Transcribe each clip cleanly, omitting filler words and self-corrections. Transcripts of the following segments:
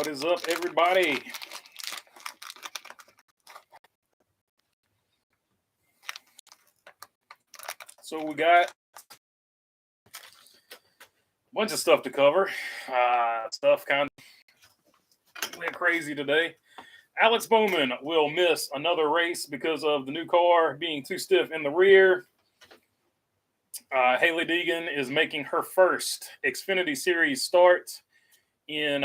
What is up, everybody? So we got a bunch of stuff to cover. Stuff kind of went crazy today. Alex Bowman will miss another race because of the new car being too stiff in the rear. Haley Deegan is making her first Xfinity Series start in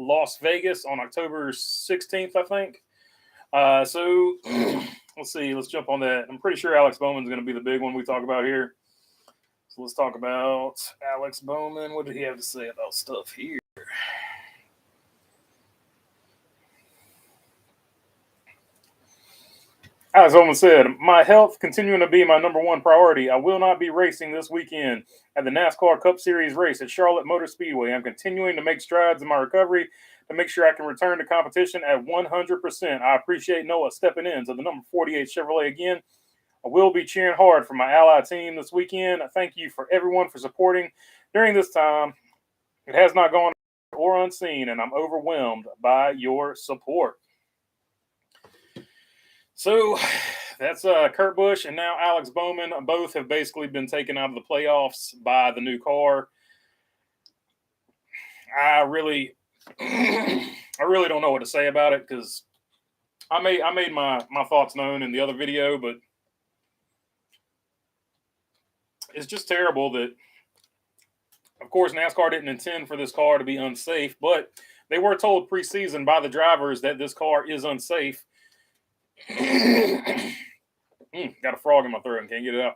Las Vegas on October 16th, I think. So let's see. Let's jump on that. I'm pretty sure Alex Bowman's going to be the big one we talk about here. So let's talk about Alex Bowman. What did he have to say about stuff here? Alex Bowman said, "My health continuing to be my number one priority. I will not be racing this weekend at the NASCAR Cup Series race at Charlotte Motor Speedway. I'm continuing to make strides in my recovery to make sure I can return to competition at 100%. I appreciate Noah stepping in to the number 48 Chevrolet again. I will be cheering hard for my ally team this weekend. Thank you for everyone for supporting during this time. It has not gone or unseen, and I'm overwhelmed by your support." So that's Kurt Busch and now Alex Bowman. Both have basically been taken out of the playoffs by the new car. I really don't know what to say about it because I made my thoughts known in the other video, but it's just terrible that, of course, NASCAR didn't intend for this car to be unsafe, but they were told preseason by the drivers that this car is unsafe. Got a frog in my throat and can't get it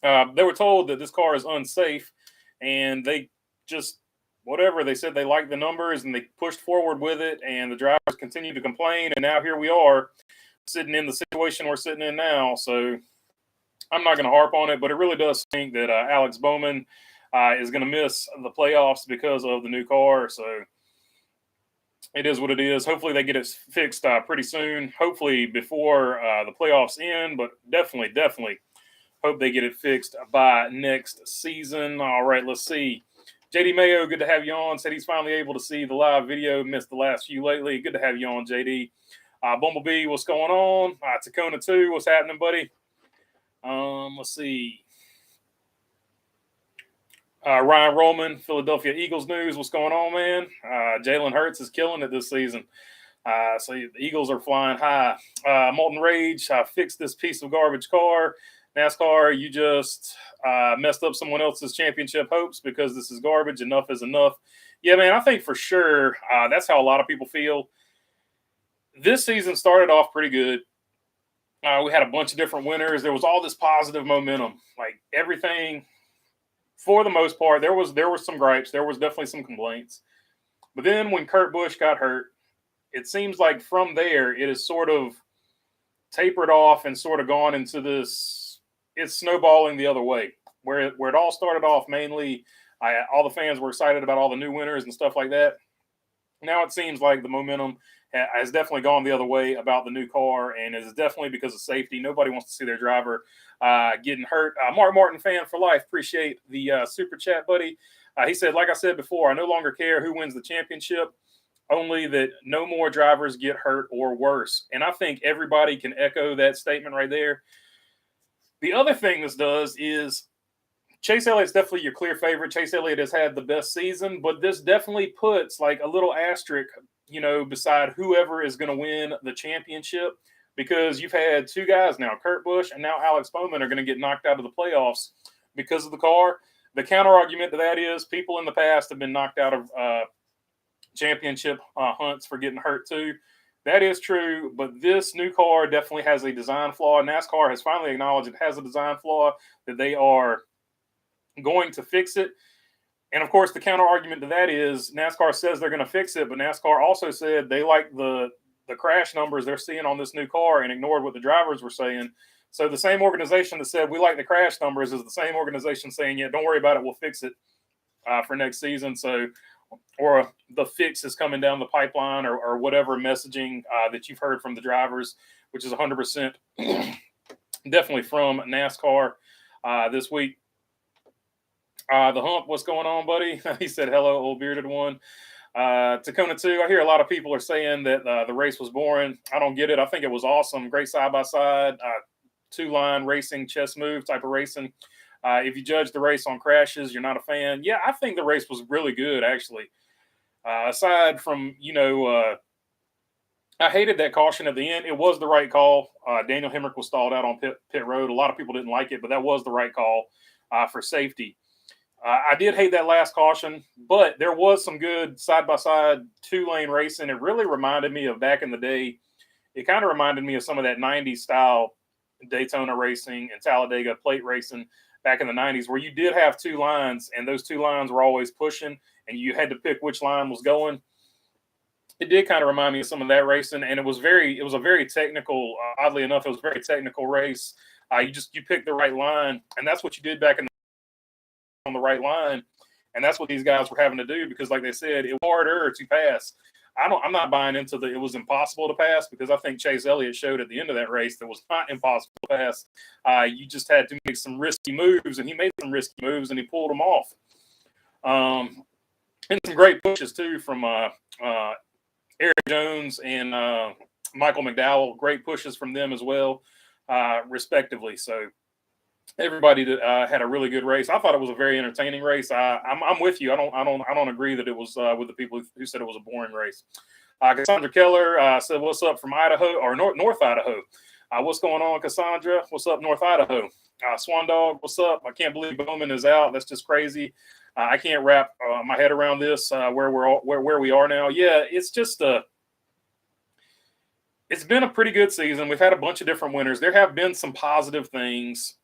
out. They were told that this car is unsafe, and they just, whatever, they said they liked the numbers and they pushed forward with it, and the drivers continued to complain, and now here we are sitting in the situation we're sitting in now. So I'm not going to harp on it, but it really does stink that Alex Bowman is going to miss the playoffs because of the new car. So it is what it is. Hopefully they get it fixed pretty soon. Hopefully before the playoffs end, but definitely hope they get it fixed by next season. All right, let's see. JD Mayo, good to have you on. Said he's finally able to see the live video. Missed the last few lately. Good to have you on, JD. Bumblebee, what's going on? Tacona 2, what's happening, buddy? Let's see. Ryan Roman, Philadelphia Eagles news. What's going on, man? Jalen Hurts is killing it this season. So the Eagles are flying high. Molten Rage, fixed this piece of garbage car. NASCAR, you just messed up someone else's championship hopes because this is garbage. Enough is enough. Yeah, man, I think for sure that's how a lot of people feel. This season started off pretty good. We had a bunch of different winners. There was all this positive momentum. Like everything, for the most part, there was some gripes. There was definitely some complaints. But then when Kurt Busch got hurt, it seems like from there it is sort of tapered off and sort of gone into this. It's snowballing the other way. Where it all started off mainly, all the fans were excited about all the new winners and stuff like that. Now it seems like the momentum has definitely gone the other way about the new car, and it's definitely because of safety. Nobody wants to see their driver getting hurt. Mark Martin, fan for life. Appreciate the super chat, buddy. He said, like I said before, I no longer care who wins the championship, only that no more drivers get hurt or worse. And I think everybody can echo that statement right there. The other thing this does is Chase Elliott's definitely your clear favorite. Chase Elliott has had the best season, but this definitely puts like a little asterisk, beside whoever is going to win the championship, because you've had two guys now, Kurt Busch and now Alex Bowman, are going to get knocked out of the playoffs because of the car. The counter argument to that is people in the past have been knocked out of championship hunts for getting hurt too. That is true, but this new car definitely has a design flaw. NASCAR has finally acknowledged it has a design flaw, that they are going to fix it. And of course, the counter argument to that is NASCAR says they're going to fix it, but NASCAR also said they like the crash numbers they're seeing on this new car and ignored what the drivers were saying. So the same organization that said we like the crash numbers is the same organization saying, yeah, don't worry about it, we'll fix it for next season. So, or the fix is coming down the pipeline, or whatever messaging that you've heard from the drivers, which is 100% definitely from NASCAR this week. The Hump, what's going on, buddy? He said, hello, old bearded one. Tacoma 2, I hear a lot of people are saying that the race was boring. I don't get it. I think it was awesome. Great side-by-side, two-line racing, chess move type of racing. If you judge the race on crashes, you're not a fan. Yeah, I think the race was really good, actually. Aside from, I hated that caution at the end. It was the right call. Daniel Hemrick was stalled out on pit road. A lot of people didn't like it, but that was the right call for safety. I did hate that last caution, but there was some good side-by-side two-lane racing. It really reminded me of back in the day. It kind of reminded me of some of that 90s style Daytona racing and Talladega plate racing back in the 90s, where you did have two lines, and those two lines were always pushing, and you had to pick which line was going. It did kind of remind me of some of that racing, and it was a very technical. Oddly enough, it was a very technical race. You picked the right line, and that's what you did back in on the right line, and that's what these guys were having to do because, like they said, it was harder to pass. I'm not buying into it was impossible to pass, because I think Chase Elliott showed at the end of that race that was not impossible to pass. You just had to make some risky moves, and he made some risky moves, and he pulled them off. And some great pushes too from Eric Jones and Michael McDowell. Great pushes from them as well, respectively. So everybody had a really good race. I thought it was a very entertaining race. I'm with you. I don't agree that it was with the people who said it was a boring race. Cassandra Keller said, "What's up from Idaho or North Idaho? What's going on, Cassandra? What's up, North Idaho? Swan Dog, what's up? I can't believe Bowman is out. That's just crazy. I can't wrap my head around this. Where we are now. Yeah, it's just it's been a pretty good season. We've had a bunch of different winners. There have been some positive things,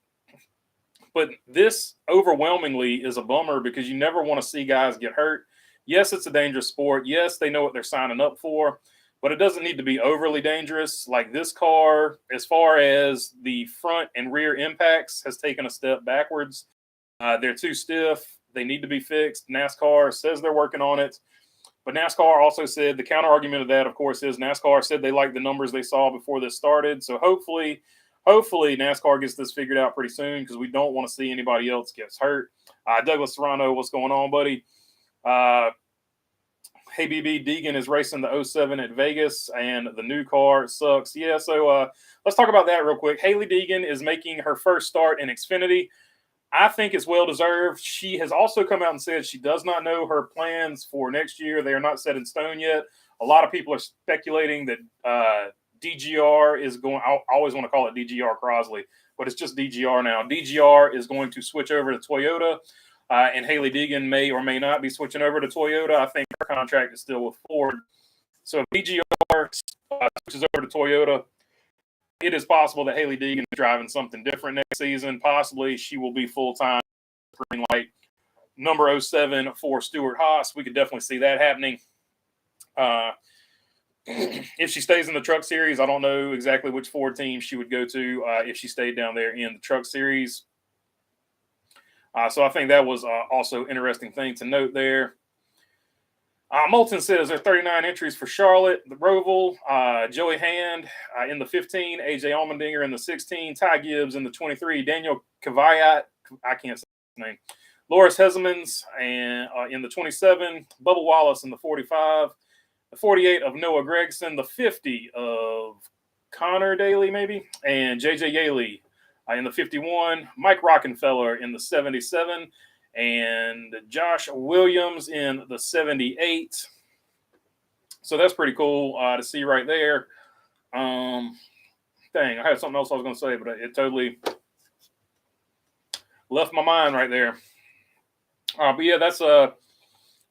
but this overwhelmingly is a bummer because you never want to see guys get hurt. Yes, it's a dangerous sport. Yes, they know what they're signing up for, but it doesn't need to be overly dangerous. Like this car, as far as the front and rear impacts, has taken a step backwards. They're too stiff. They need to be fixed. NASCAR says they're working on it. But NASCAR also said the counter argument of that, of course, is NASCAR said they liked the numbers they saw before this started. So hopefully NASCAR gets this figured out pretty soon because we don't want to see anybody else gets hurt. Douglas Serrano, what's going on, buddy? Hey, BB, Deegan is racing the 07 at Vegas, and the new car sucks. Yeah, so let's talk about that real quick. Hailie Deegan is making her first start in Xfinity. I think it's well-deserved. She has also come out and said she does not know her plans for next year. They are not set in stone yet. A lot of people are speculating that DGR is going – I always want to call it DGR Crosley, but it's just DGR now. DGR is going to switch over to Toyota, and Hailie Deegan may or may not be switching over to Toyota. I think her contract is still with Ford. So if DGR switches over to Toyota, it is possible that Hailie Deegan is driving something different next season. Possibly she will be full-time green light number 07 for Stuart Haas. We could definitely see that happening. If she stays in the Truck Series, I don't know exactly which Ford team she would go to if she stayed down there in the Truck Series. So I think that was also an interesting thing to note there. Moulton says there are 39 entries for Charlotte, the Roval, Joey Hand in the 15, AJ Allmendinger in the 16, Ty Gibbs in the 23, Daniel Kvyat, I can't say his name, Loris Hezemans and in the 27, Bubba Wallace in the 45, the 48 of Noah Gregson, the 50 of Connor Daly maybe, and JJ Yaley in the 51, Mike Rockenfeller in the 77, and Josh Williams in the 78. So that's pretty cool to see right there. Dang, I had something else I was going to say, but it totally left my mind right there. But yeah, that's a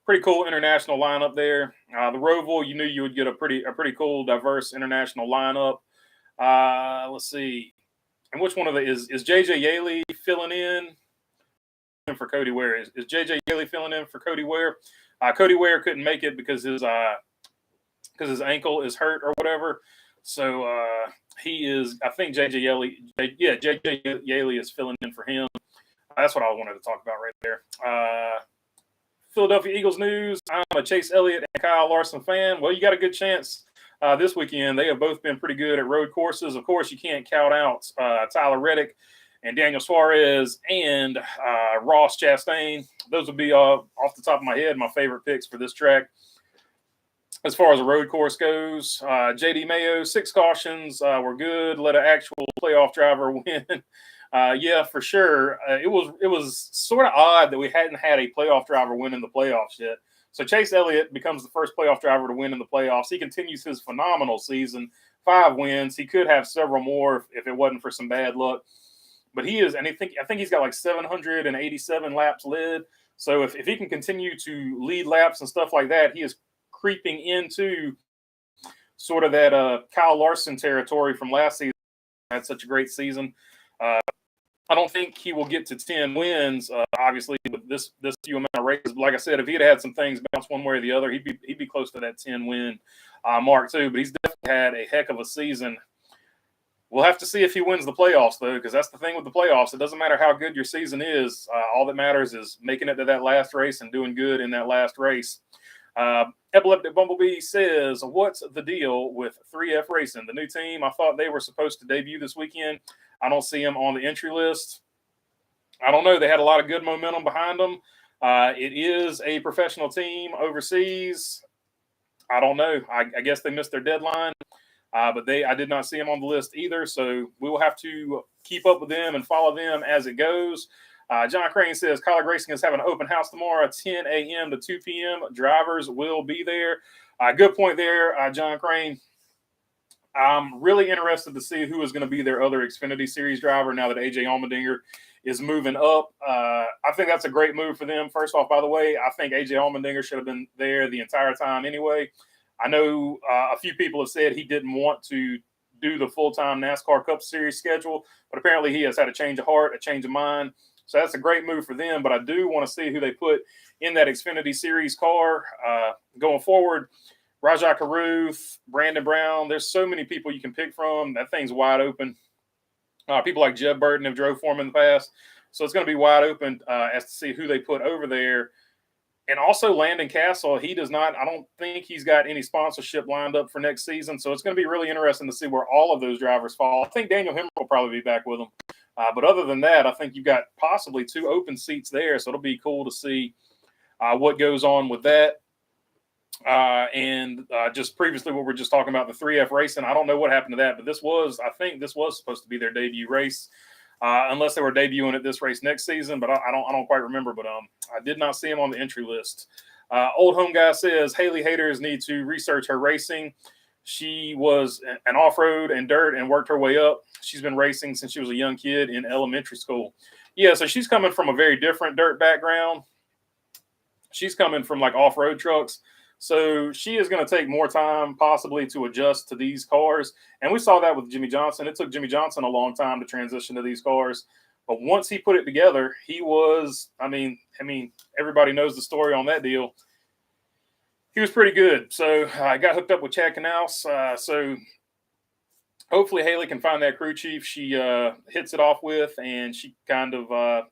pretty cool international lineup there. The Roval, you knew you would get a pretty cool, diverse international lineup. Let's see. And which one of the is JJ Yaley filling in for Cody Ware? Is JJ Yaley filling in for Cody Ware? Cody Ware couldn't make it because his ankle is hurt or whatever. So he is. I think JJ Yaley is filling in for him. That's what I wanted to talk about right there. Philadelphia Eagles news. I'm a Chase Elliott and Kyle Larson fan. Well, you got a good chance this weekend. They have both been pretty good at road courses. Of course, you can't count out Tyler Reddick and Daniel Suarez and Ross Chastain. Those would be off the top of my head my favorite picks for this track. as far as the road course goes, JD Mayo, 6 cautions were good. Let an actual playoff driver win. Yeah, for sure. It was sort of odd that we hadn't had a playoff driver win in the playoffs yet. So Chase Elliott becomes the first playoff driver to win in the playoffs. He continues his phenomenal season, 5 wins. He could have several more if it wasn't for some bad luck. But he is, and I think he's got like 787 laps led. So if he can continue to lead laps and stuff like that, he is creeping into sort of that Kyle Larson territory from last season. Had such a great season. I don't think he will get to 10 wins, obviously, with this few amount of races. But like I said, if he had some things bounce one way or the other, he'd be close to that 10 win mark too. But he's definitely had a heck of a season. We'll have to see if he wins the playoffs, though, because that's the thing with the playoffs. It doesn't matter how good your season is. All that matters is making it to that last race and doing good in that last race. Epileptic Bumblebee says, what's the deal with 3F Racing? The new team, I thought they were supposed to debut this weekend. I don't see them on the entry list. I don't know. They had a lot of good momentum behind them. It is a professional team overseas. I don't know. I guess they missed their deadline. But I did not see them on the list either. So we will have to keep up with them and follow them as it goes. John Crane says, College Racing is having an open house tomorrow, 10 a.m. to 2 p.m. Drivers will be there. Good point there, John Crane. I'm really interested to see who is going to be their other Xfinity Series driver now that AJ Allmendinger is moving up. I think that's a great move for them. First off, by the way, I think AJ Allmendinger should have been there the entire time anyway. I know a few people have said he didn't want to do the full-time NASCAR Cup Series schedule, but apparently he has had a change of heart, a change of mind. So that's a great move for them, but I do want to see who they put in that Xfinity Series car going forward. Rajah Caruth, Brandon Brown, there's so many people you can pick from. That thing's wide open. People like Jeb Burton have drove for him in the past. So it's going to be wide open as to see who they put over there. And also Landon Castle, I don't think he's got any sponsorship lined up for next season. So it's going to be really interesting to see where all of those drivers fall. I think Daniel Hemmer will probably be back with them. But other than that, I think you've got possibly 2 open seats there. So it'll be cool to see what goes on with that. And just previously what we're just talking about, the 3F Racing, I don't know what happened to that, but I think this was supposed to be their debut race, unless they were debuting at this race next season, but I don't quite remember, but I did not see him on the entry list. Old Home Guy says, Haley haters need to research her racing. She was an off-road and dirt and worked her way up. She's been racing since she was a young kid in elementary school. Yeah, so she's coming from a very different dirt background. She's coming from like off-road trucks. So she is going to take more time possibly to adjust to these cars. And we saw that with Jimmy Johnson. It took Jimmy Johnson a long time to transition to these cars. But once he put it together, he was, I mean, everybody knows the story on that deal. He was pretty good. So I got hooked up with Chad Canals. So hopefully Haley can find that crew chief she hits it off with, and she kind of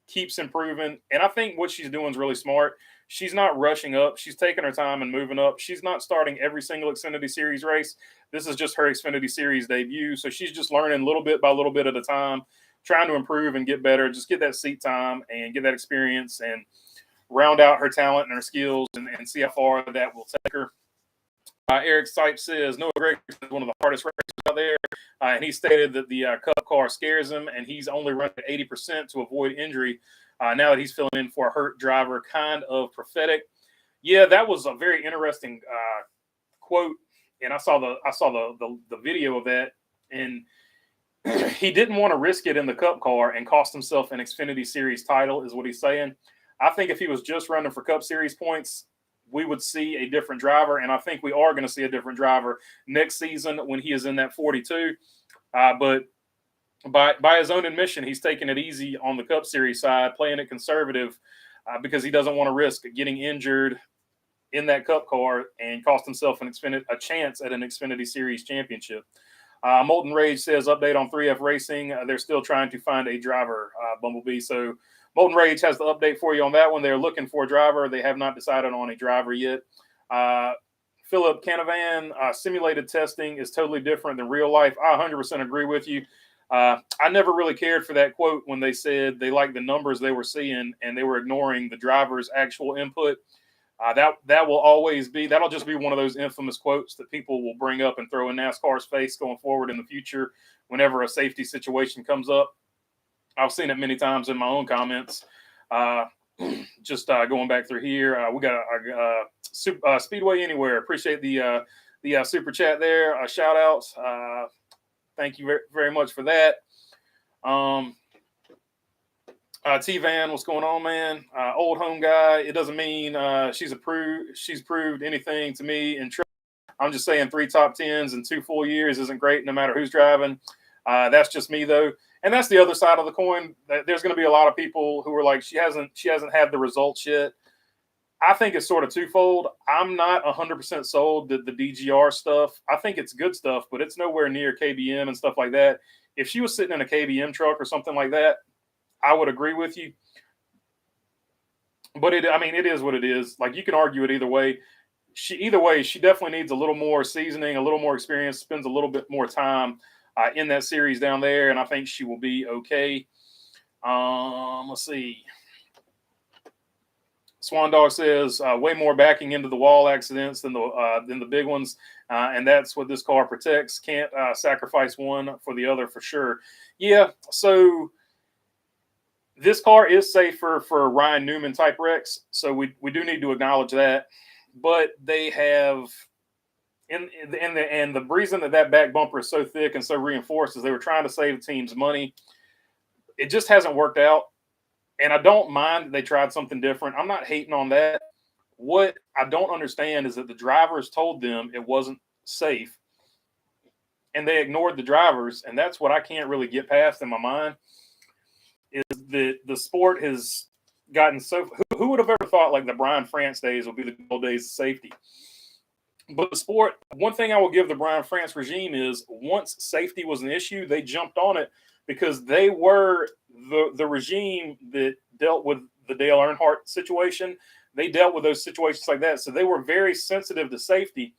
keeps improving. And I think what she's doing is really smart. She's not rushing up. She's taking her time and moving up. She's not starting every single Xfinity Series race. This is just her Xfinity Series debut. So she's just learning little bit by little bit at a time, trying to improve and get better, just get that seat time and get that experience and round out her talent and her skills and see how far that will take her. Eric Sipes says, Noah Greg is one of the hardest racers out there. And he stated that the Cup car scares him, and he's only running at 80% to avoid injury. Now that he's filling in for a hurt driver, kind of prophetic. Yeah, that was a very interesting quote, and I saw the video of that, and he didn't want to risk it in the Cup car and cost himself an Xfinity Series title, is what he's saying. I think if he was just running for Cup Series points, we would see a different driver, and I think we are going to see a different driver next season when he is in that 42. But by his own admission, he's taking it easy on the Cup Series side, playing it conservative because he doesn't want to risk getting injured in that Cup car and cost himself a chance at an Xfinity Series championship. Molten Rage says, update on 3F Racing. They're still trying to find a driver, Bumblebee. So Molten Rage has the update for you on that one. They're looking for a driver. They have not decided on a driver yet. Philip Canavan, simulated testing is totally different than real life. I 100% agree with you. I never really cared for that quote when they said they liked the numbers they were seeing and they were ignoring the driver's actual input. That will always be, that'll just be one of those infamous quotes that people will bring up and throw in NASCAR's face going forward in the future whenever a safety situation comes up. I've seen it many times in my own comments. Just going back through here, we got Speedway Anywhere. Appreciate the super chat there. Shout outs. Thank you very, very much for that. T-Van, what's going on, man? Old home guy. It doesn't mean she's proved anything to me. And I'm just saying 3 top 10s in 2 full years isn't great no matter who's driving. That's just me, though. And that's the other side of the coin. There's going to be a lot of people who are like, she hasn't had the results yet. I think it's sort of twofold. I'm not 100% sold that the DGR stuff. I think it's good stuff, but it's nowhere near KBM and stuff like that. If she was sitting in a KBM truck or something like that, I would agree with you. But it is what it is. Like, you can argue it either way. She definitely needs a little more seasoning, a little more experience, spends a little bit more time in that series down there, and I think she will be okay. Let's see. Swan Dog says way more backing into the wall accidents than the big ones, and that's what this car protects. Can't sacrifice one for the other for sure. Yeah, so this car is safer for Ryan Newman type wrecks, so we do need to acknowledge that. But they have, and the reason that back bumper is so thick and so reinforced is they were trying to save the team's money. It just hasn't worked out. And I don't mind that they tried something different. I'm not hating on that. What I don't understand is that the drivers told them it wasn't safe, and they ignored the drivers. And that's what I can't really get past in my mind, is that the sport has gotten so – who would have ever thought like the Brian France days would be the old days of safety? But the sport – one thing I will give the Brian France regime is once safety was an issue, they jumped on it because they were the regime that dealt with the Dale Earnhardt situation. They dealt with those situations like that. So they were very sensitive to safety.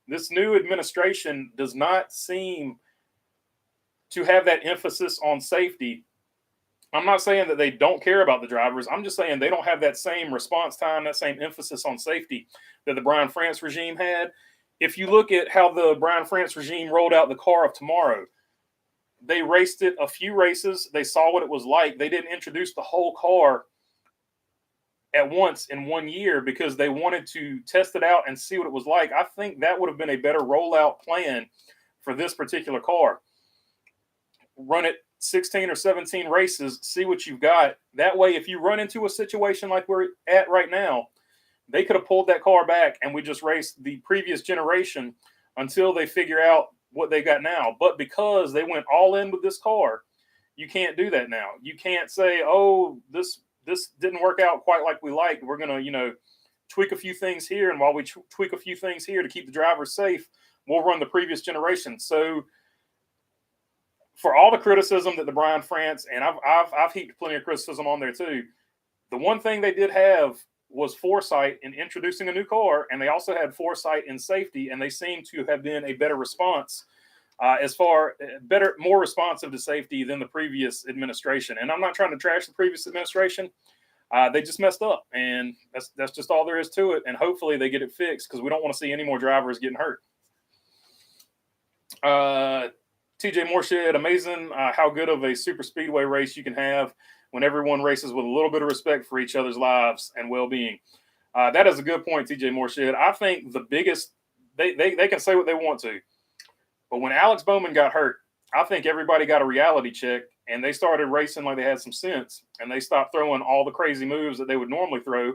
This new administration does not seem to have that emphasis on safety. I'm not saying that they don't care about the drivers. I'm just saying they don't have that same response time, that same emphasis on safety that the Brian France regime had. If you look at how the Brian France regime rolled out the car of tomorrow, they raced it a few races. They saw what it was like. They didn't introduce the whole car at once in 1 year because they wanted to test it out and see what it was like. I think that would have been a better rollout plan for this particular car. Run it 16 or 17 races, see what you've got. That way, if you run into a situation like we're at right now, they could have pulled that car back and we just raced the previous generation until they figure out what they got now. But because they went all in with this car, you can't do that now. You can't say, oh, this didn't work out quite like we liked. We're going to, tweak a few things here. And while we tweak a few things here to keep the drivers safe, we'll run the previous generation. So for all the criticism that the Brian France, and I've heaped plenty of criticism on there too, the one thing they did have was foresight in introducing a new car, and they also had foresight in safety, and they seem to have been a better response, more responsive to safety than the previous administration. And I'm not trying to trash the previous administration. They just messed up, and that's just all there is to it. And hopefully they get it fixed because we don't want to see any more drivers getting hurt. TJ Moorshed, amazing how good of a super speedway race you can have when everyone races with a little bit of respect for each other's lives and well-being. That is a good point, TJ Moorshed. I think the biggest they can say what they want to, but when Alex Bowman got hurt, I think everybody got a reality check and they started racing like they had some sense, and they stopped throwing all the crazy moves that they would normally throw,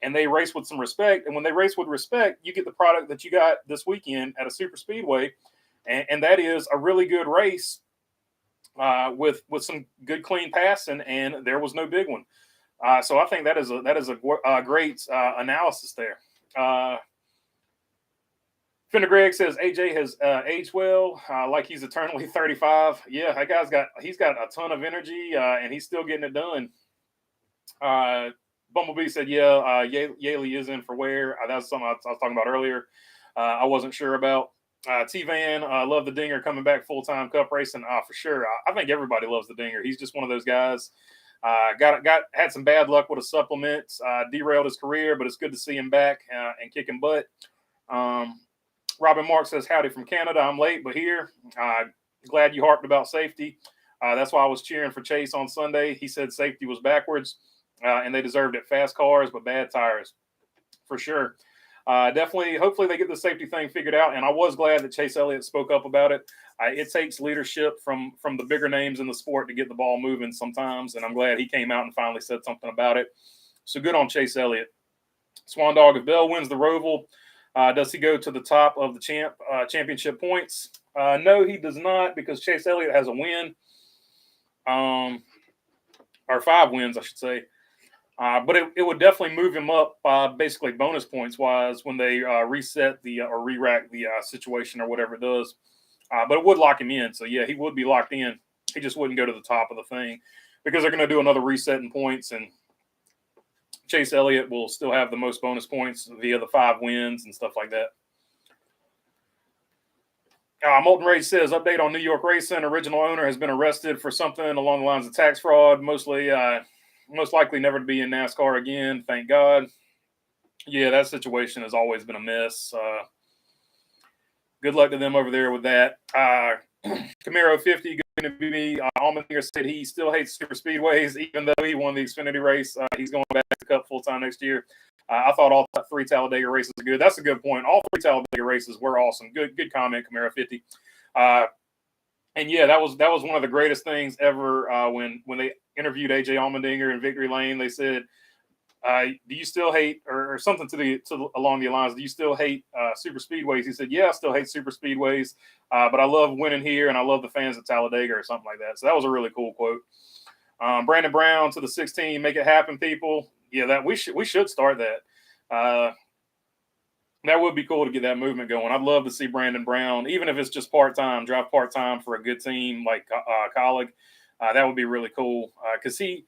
and they race with some respect. And when they race with respect, you get the product that you got this weekend at a super speedway, and that is a really good race with some good clean passing, and there was no big one. So I think that is a great analysis there. Fender Greg says AJ has aged well, like he's eternally 35. Yeah, that guy's got a ton of energy, and he's still getting it done. Bumblebee said, yeah, Yaley is in for wear. That's something I was talking about earlier. I wasn't sure about. T-Van, love the Dinger coming back full-time cup racing. For sure. I think everybody loves the Dinger. He's just one of those guys. Had some bad luck with a supplement, derailed his career, but it's good to see him back and kicking butt. Robin Mark says, howdy from Canada. I'm late, but here. Glad you harped about safety. That's why I was cheering for Chase on Sunday. He said safety was backwards, and they deserved it. Fast cars, but bad tires. For sure. Definitely, hopefully they get the safety thing figured out. And I was glad that Chase Elliott spoke up about it. It takes leadership from the bigger names in the sport to get the ball moving sometimes. And I'm glad he came out and finally said something about it. So good on Chase Elliott. Swan Dog, if Bell wins the Roval, does he go to the top of the championship points? No, he does not, because Chase Elliott has a win. Or 5 wins, I should say. But it would definitely move him up basically bonus points wise when they reset or re-rack the situation or whatever it does. But it would lock him in. So, yeah, he would be locked in. He just wouldn't go to the top of the thing because they're going to do another reset in points, and Chase Elliott will still have the most bonus points via the 5 wins and stuff like that. Molten Rage says, update on New York Racing. Original owner has been arrested for something along the lines of tax fraud, most likely never to be in NASCAR again. Thank God. Yeah, that situation has always been a mess. Good luck to them over there with that. Camaro 50, good to be. Allmendinger said he still hates super speedways, even though he won the Xfinity race. He's going back to Cup full time next year. I thought all 3 Talladega races are good. That's a good point. All 3 Talladega races were awesome. Good comment, Camaro 50. And yeah, that was one of the greatest things ever. When they interviewed AJ Allmendinger in Victory Lane, they said, "Do you still hate or something along the lines? Do you still hate super speedways?" He said, "Yeah, I still hate super speedways, but I love winning here, and I love the fans at Talladega," or something like that. So that was a really cool quote. Brandon Brown to the 16, make it happen, people. Yeah, that we should start that. That would be cool to get that movement going. I'd love to see Brandon Brown, even if it's just part-time, drive part-time for a good team like Colleague. That would be really cool because it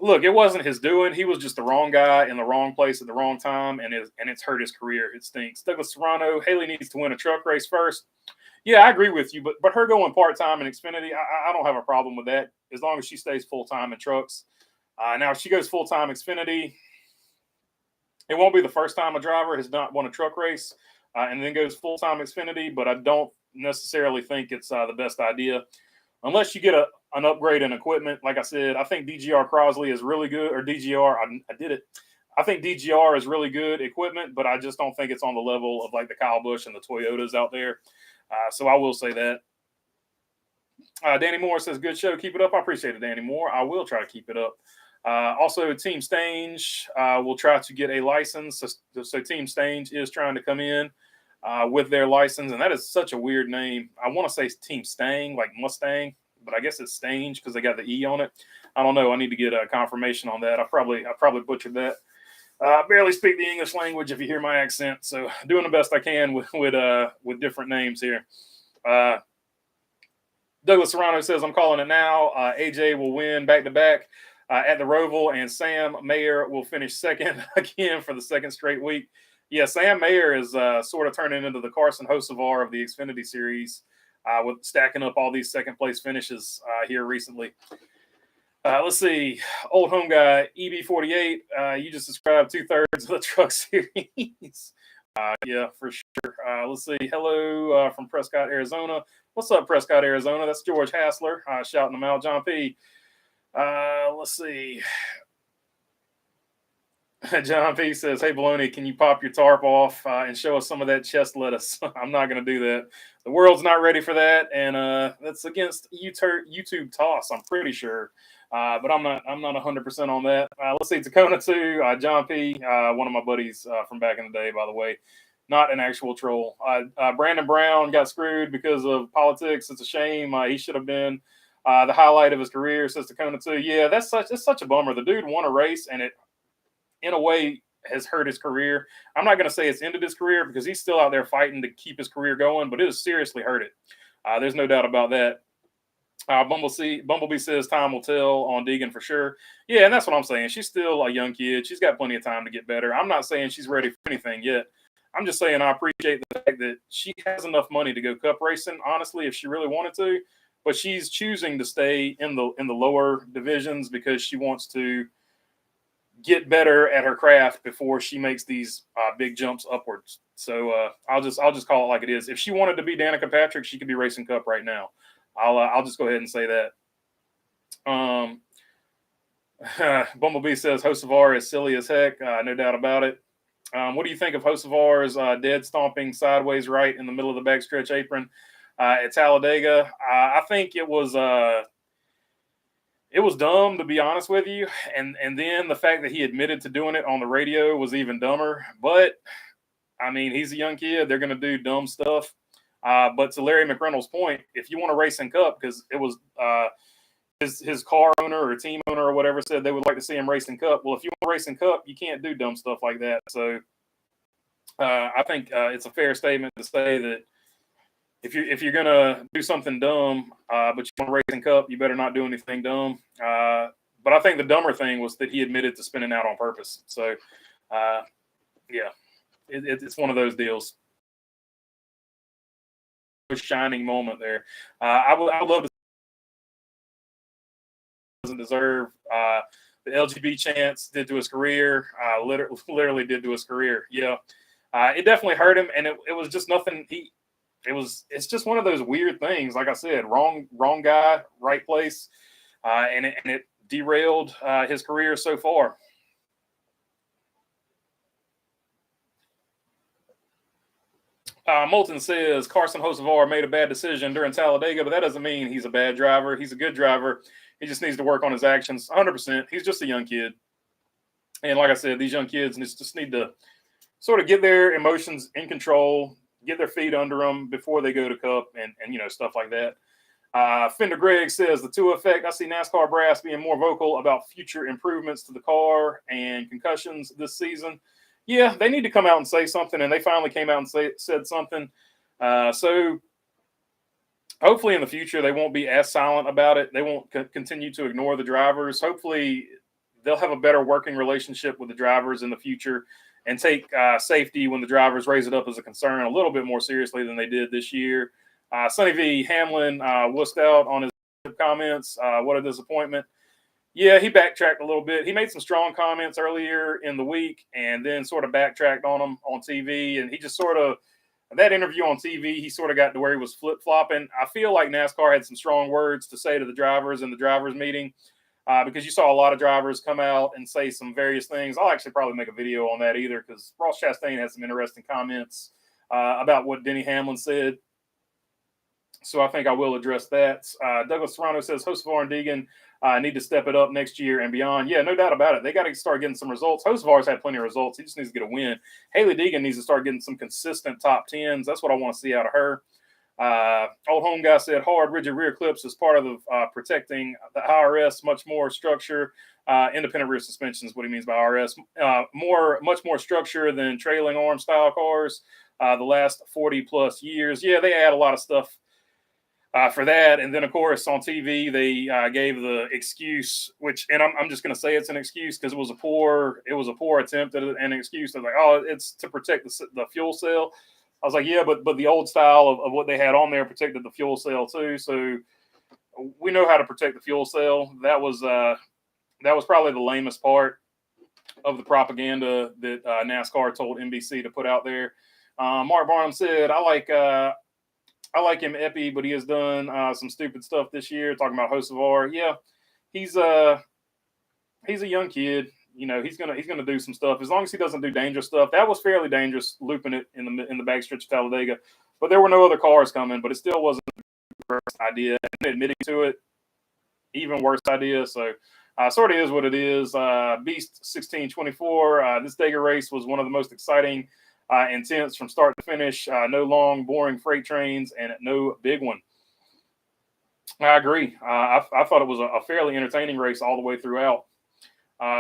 wasn't his doing. He was just the wrong guy in the wrong place at the wrong time, and it's hurt his career. It stinks. Douglas Serrano, Haley needs to win a truck race first. Yeah, I agree with you, but her going part-time in Xfinity, I don't have a problem with that as long as she stays full-time in trucks. Now, if she goes full-time Xfinity, it won't be the first time a driver has not won a truck race and then goes full-time Xfinity, but I don't necessarily think it's the best idea unless you get an upgrade in equipment. Like I said, I think DGR Crosley is really good, or DGR, I did it. I think DGR is really good equipment, but I just don't think it's on the level of like the Kyle Busch and the Toyotas out there. So I will say that. Danny Moore says, good show. Keep it up. I appreciate it, Danny Moore. I will try to keep it up. Also, Team Stange will try to get a license. So Team Stange is trying to come in with their license, and that is such a weird name. I want to say Team Stang, like Mustang, but I guess it's Stange because they got the E on it. I don't know. I need to get a confirmation on that. I probably butchered that. I barely speak the English language if you hear my accent, so doing the best I can with different names here. Douglas Serrano says, I'm calling it now. AJ will win back-to-back at the Roval, and Sam Mayer will finish second again for the second straight week. Yeah, Sam Mayer is sort of turning into the Carson Hocevar of the Xfinity Series with stacking up all these second-place finishes here recently. Let's see. Old home guy, EB48, you just described 2/3 of the truck series. Yeah, for sure. Let's see. Hello from Prescott, Arizona. What's up, Prescott, Arizona? That's George Hassler shouting them out. John P. Let's see. John P. says, hey, Baloney, can you pop your tarp off and show us some of that chest lettuce? I'm not going to do that. The world's not ready for that, and that's against YouTube toss, I'm pretty sure. But I'm not 100% on that. Let's see, Tacona 2, John P., one of my buddies from back in the day, by the way. Not an actual troll. Brandon Brown got screwed because of politics. It's a shame. He should have been the highlight of his career, says Tacona 2. Yeah, it's such a bummer. The dude won a race, and it, in a way, has hurt his career. I'm not going to say it's ended his career because he's still out there fighting to keep his career going, but it has seriously hurt it. There's no doubt about that. Bumblebee says time will tell on Deegan for sure. Yeah, and that's what I'm saying. She's still a young kid. She's got plenty of time to get better. I'm not saying she's ready for anything yet. I'm just saying I appreciate the fact that she has enough money to go cup racing. Honestly, if she really wanted to, but she's choosing to stay in the lower divisions because she wants to get better at her craft before she makes these big jumps upwards. So I'll just call it like it is. If she wanted to be Danica Patrick, she could be racing Cup right now. I'll just go ahead and say that. Bumblebee says Hocevar is silly as heck. No doubt about it. What do you think of Hocevar's dead stomping sideways right in the middle of the backstretch apron at Talladega? I think it was dumb, to be honest with you. And then the fact that he admitted to doing it on the radio was even dumber. But, I mean, he's a young kid. They're going to do dumb stuff. But to Larry McReynolds' point, if you want to race in Cup, because it was his car owner or team owner or whatever said they would like to see him race in Cup. Well, if you want to race in Cup, you can't do dumb stuff like that. So I think it's a fair statement to say that if you're gonna do something dumb, but you want to race in Cup, you better not do anything dumb. But I think the dumber thing was that he admitted to spinning out on purpose. So yeah, it's one of those deals. A shining moment there. I would love to. Doesn't deserve the LGB chance did to his career. Literally did to his career. Yeah, it definitely hurt him, and it was just nothing. It's just one of those weird things. Like I said, wrong guy, right place, and it derailed his career so far. Moulton says Carson Hocevar made a bad decision during Talladega, but that doesn't mean he's a bad driver. He's a good driver. He just needs to work on his actions 100%. He's just a young kid. And like I said, these young kids just need to sort of get their emotions in control, get their feet under them before they go to Cup and stuff like that. Fender Greg says the two effect. I see NASCAR brass being more vocal about future improvements to the car and concussions this season. Yeah, they need to come out and say something, and they finally came out and said something. So hopefully in the future they won't be as silent about it. They won't continue to ignore the drivers. Hopefully they'll have a better working relationship with the drivers in the future and take safety when the drivers raise it up as a concern a little bit more seriously than they did this year. Sonny V. Hamlin wussed out on his comments. What a disappointment. Yeah, he backtracked a little bit. He made some strong comments earlier in the week and then sort of backtracked on them on TV. And he just sort of, that interview on TV, he sort of got to where he was flip-flopping. I feel like NASCAR had some strong words to say to the drivers in the drivers meeting because you saw a lot of drivers come out and say some various things. I'll actually probably make a video on that either because Ross Chastain had some interesting comments about what Denny Hamlin said. So I think I will address that. Douglas Serrano says Hocevar and Deegan need to step it up next year and beyond. Yeah, no doubt about it. They got to start getting some results. Hocevar's had plenty of results. He just needs to get a win. Haley Deegan needs to start getting some consistent top 10s. That's what I want to see out of her. Old home guy said hard rigid rear clips is part of the protecting the IRS, much more structure. Independent rear suspension is what he means by IRS. Much more structure than trailing arm style cars the last 40 plus years. Yeah, they add a lot of stuff for that. And then, of course, on TV, they gave the excuse, and I'm just going to say it's an excuse because it was a poor attempt at an excuse. They're like, oh, it's to protect the fuel cell. I was like, yeah, but the old style of what they had on there protected the fuel cell too. So we know how to protect the fuel cell. That was probably the lamest part of the propaganda that NASCAR told NBC to put out there. Mark Barnum said, I like him epi, but he has done some stupid stuff this year. Talking about Hocevar, yeah, he's a young kid. He's gonna do some stuff as long as he doesn't do dangerous stuff. That was fairly dangerous, looping it in the backstretch of Talladega, but there were no other cars coming. But it still wasn't the worst idea. And admitting to it, even worse idea. So sort of is what it is. Beast 1624. This Dega race was one of the most exciting. Intense from start to finish. No long, boring freight trains, and no big one. I agree. I thought it was a fairly entertaining race all the way throughout.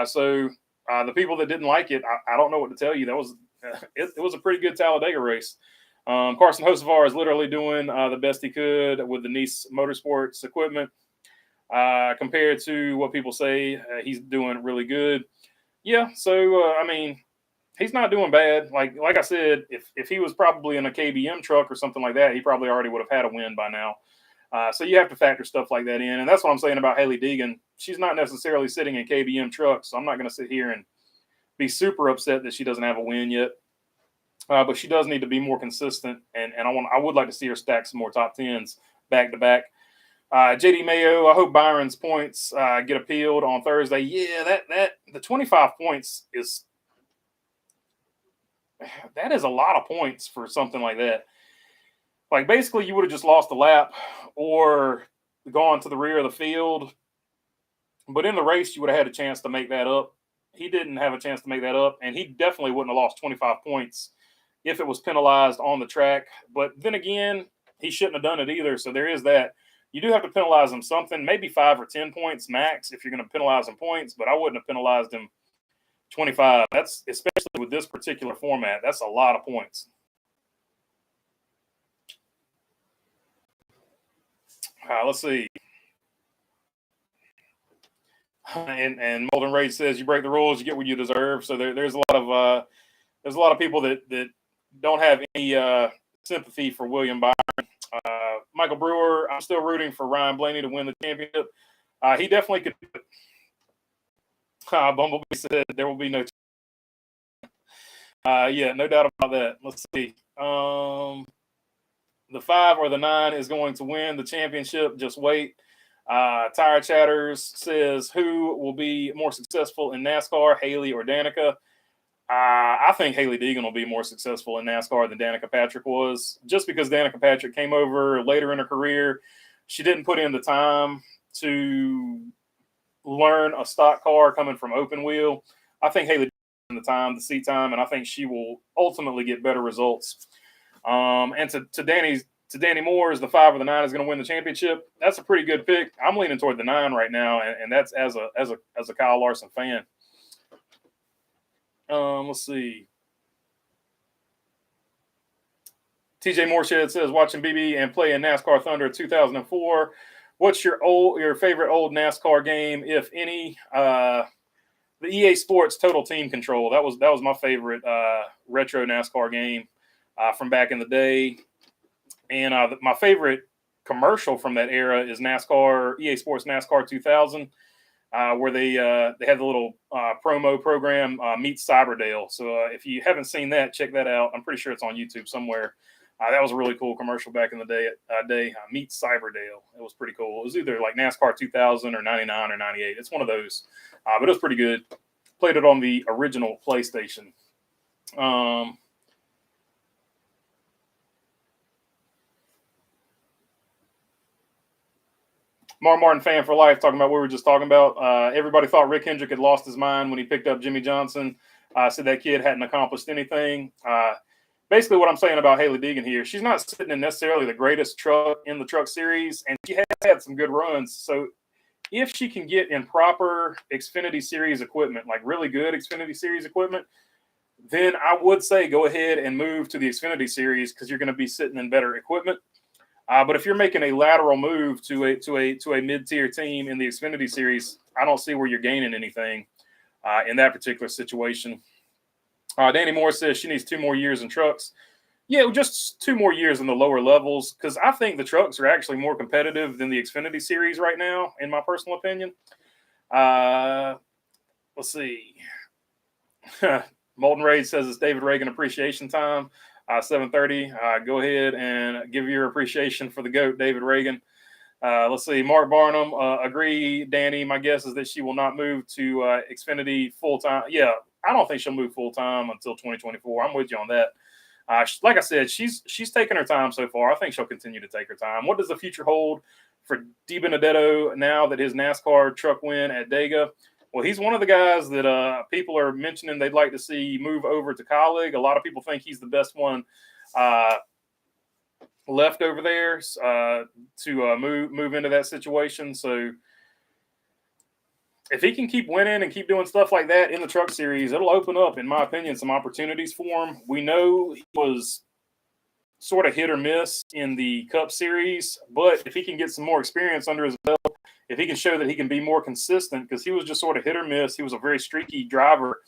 So the people that didn't like it, I don't know what to tell you. That was it was a pretty good Talladega race. Carson Hocevar is literally doing the best he could with the Nice Motorsports equipment. Compared to what people say, he's doing really good. Yeah. So I mean. He's not doing bad. Like I said, if he was probably in a KBM truck or something like that, he probably already would have had a win by now. So you have to factor stuff like that in. And that's what I'm saying about Hailie Deegan. She's not necessarily sitting in KBM trucks, so I'm not going to sit here and be super upset that she doesn't have a win yet. But she does need to be more consistent, and I would like to see her stack some more top tens back to back. JD Mayo, I hope Byron's points get appealed on Thursday. Yeah, that the 25 points is a lot of points for something like that. Like, basically, you would have just lost a lap or gone to the rear of the field. But in the race, you would have had a chance to make that up. He didn't have a chance to make that up, and he definitely wouldn't have lost 25 points if it was penalized on the track. But then again, he shouldn't have done it either, so there is that. You do have to penalize him something, maybe 5 or 10 points max if you're going to penalize him points, but I wouldn't have penalized him 25. That's, especially with this particular format, that's a lot of points. Let's see. And Molden Rage says you break the rules, you get what you deserve. So there's a lot of people that don't have any sympathy for William Byron. Michael Brewer, I'm still rooting for Ryan Blaney to win the championship. He definitely could. Bumblebee said there will be no. Yeah, no doubt about that. Let's see. The 5 or the 9 is going to win the championship. Just wait. Tire Chatters says, who will be more successful in NASCAR, Hailie or Danica? I think Hailie Deegan will be more successful in NASCAR than Danica Patrick was, just because Danica Patrick came over later in her career. She didn't put in the time to learn a stock car coming from open wheel. I think Hailie Deegan in the time, the seat time, and I think she will ultimately get better results. And to Danny Moore's, the 5 or the 9 is going to win the championship. That's a pretty good pick. I'm leaning toward the 9 right now, and that's as a Kyle Larson fan. Let's see. TJ Moorshed says, watching BB and play in NASCAR Thunder 2004. What's your favorite old NASCAR game, if any? The EA Sports Total Team Control. That was my favorite retro NASCAR game from back in the day. And my favorite commercial from that era is EA Sports NASCAR 2000. Where they had the little promo program, Meet Cyberdale. So if you haven't seen that, check that out. I'm pretty sure it's on YouTube somewhere. That was a really cool commercial back in the day. Meet Cyberdale. It was pretty cool. It was either like NASCAR 2000 or 99 or 98. It's one of those. But it was pretty good. Played it on the original PlayStation. Mark Martin fan for life, talking about what we were just talking about. Everybody thought Rick Hendrick had lost his mind when he picked up Jimmy Johnson. Said that kid hadn't accomplished anything. Basically, what I'm saying about Hailie Deegan here, she's not sitting in necessarily the greatest truck in the truck series, and she has had some good runs. So if she can get in proper Xfinity Series equipment, like really good Xfinity Series equipment, then I would say go ahead and move to the Xfinity Series because you're going to be sitting in better equipment. But if you're making a lateral move to a mid-tier team in the Xfinity Series, I don't see where you're gaining anything in that particular situation. Danny Moore says she needs 2 more years in trucks. Yeah, just 2 more years in the lower levels, because I think the trucks are actually more competitive than the Xfinity Series right now, in my personal opinion. Let's see. Molten Rage says it's David Reagan appreciation time. 7:30. Go ahead and give your appreciation for the GOAT, David Reagan. Let's see. Mark Barnum, agree, Danny. My guess is that she will not move to Xfinity full-time. Yeah, I don't think she'll move full-time until 2024. I'm with you on that. Like I said, she's taken her time so far. I think she'll continue to take her time. What does the future hold for Benedetto now that his NASCAR truck win at Dega? Well, he's one of the guys that people are mentioning they'd like to see move over to Colleague. A lot of people think he's the best one left over there to move into that situation. So if he can keep winning and keep doing stuff like that in the truck series, it'll open up, in my opinion, some opportunities for him. We know he was sort of hit or miss in the Cup Series, but if he can get some more experience under his belt, if he can show that he can be more consistent, because he was just sort of hit or miss. He was a very streaky driver,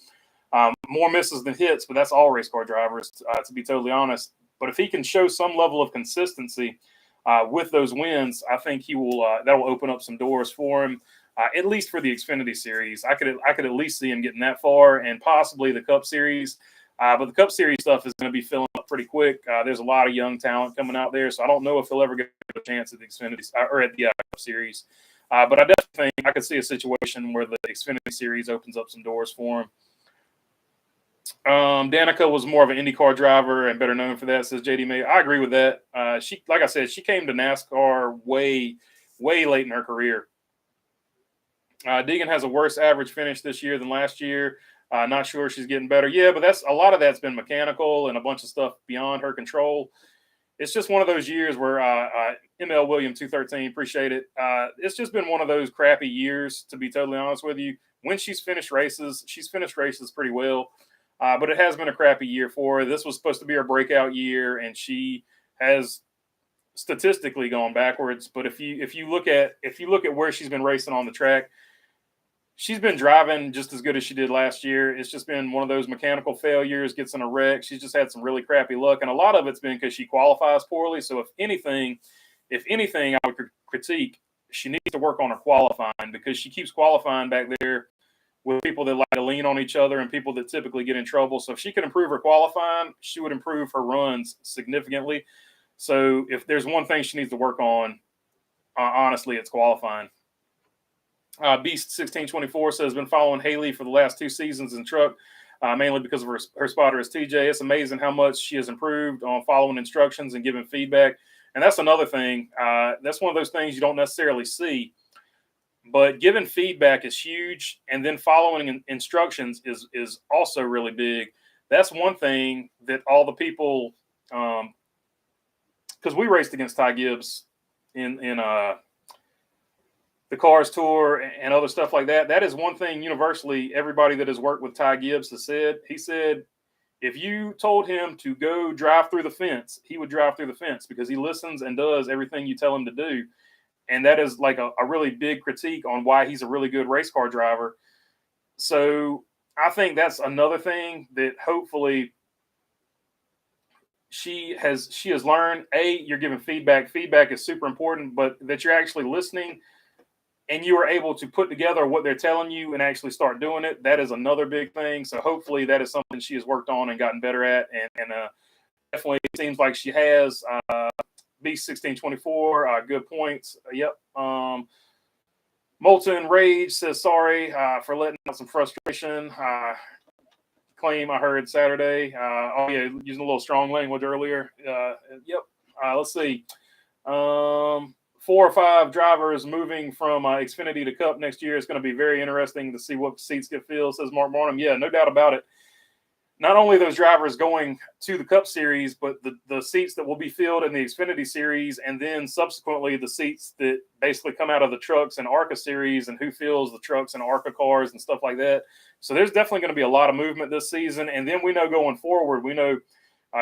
more misses than hits, but that's all race car drivers, to be totally honest. But if he can show some level of consistency, with those wins, I think he will. That will open up some doors for him, at least for the Xfinity Series. I could at least see him getting that far, and possibly the Cup Series. But the Cup Series stuff is going to be filling up pretty quick. There's a lot of young talent coming out there, so I don't know if he'll ever get a chance at the Xfinity or at the Cup Series. But I definitely think I could see a situation where the Xfinity Series opens up some doors for him. Danica was more of an IndyCar driver and better known for that, says JD May. I agree with that. She, like I said, she came to NASCAR way late in her career. Deegan has a worse average finish this year than last year. Not sure she's getting better. Yeah, but a lot of that's been mechanical and a bunch of stuff beyond her control. It's just one of those years where ML William 213, appreciate it. It's just been one of those crappy years, to be totally honest with you. When she's finished races pretty well. But it has been a crappy year for her. This was supposed to be her breakout year, and she has statistically gone backwards. But if you look at where she's been racing on the track, she's been driving just as good as she did last year. It's just been one of those mechanical failures, gets in a wreck. She's just had some really crappy luck, and a lot of it's been because she qualifies poorly. So if anything, I would critique, she needs to work on her qualifying, because she keeps qualifying back there with people that like to lean on each other and people that typically get in trouble. So if she could improve her qualifying, she would improve her runs significantly. So if there's one thing she needs to work on, honestly, it's qualifying. Beast 1624 says, been following Haley for the last 2 seasons in truck, mainly because of her spotter is TJ. It's amazing how much she has improved on following instructions and giving feedback. And that's another thing. That's one of those things you don't necessarily see. But giving feedback is huge, and then following instructions is also really big. That's one thing that all the people, because we raced against Ty Gibbs in the Cars Tour and other stuff like that. That is one thing universally everybody that has worked with Ty Gibbs has said. He said if you told him to go drive through the fence, he would drive through the fence, because he listens and does everything you tell him to do. And that is like a really big critique on why he's a really good race car driver. So I think that's another thing that hopefully she has learned. You're giving feedback. Feedback is super important, but that you're actually listening and you are able to put together what they're telling you and actually start doing it. That is another big thing. So hopefully that is something she has worked on and gotten better at. And definitely seems like she has. Beast 1624, good points. Yep. Molten Rage says, sorry for letting out some frustration. Claim I heard Saturday. Using a little strong language earlier. Yep. Let's see. 4 or 5 drivers moving from Xfinity to Cup next year. It's going to be very interesting to see what seats get filled, says Mark Barnum. Yeah, no doubt about it. Not only those drivers going to the Cup Series, but the seats that will be filled in the Xfinity Series, and then subsequently the seats that basically come out of the trucks and ARCA Series, and who fills the trucks and ARCA cars and stuff like that. So there's definitely going to be a lot of movement this season. And then we know going forward, we know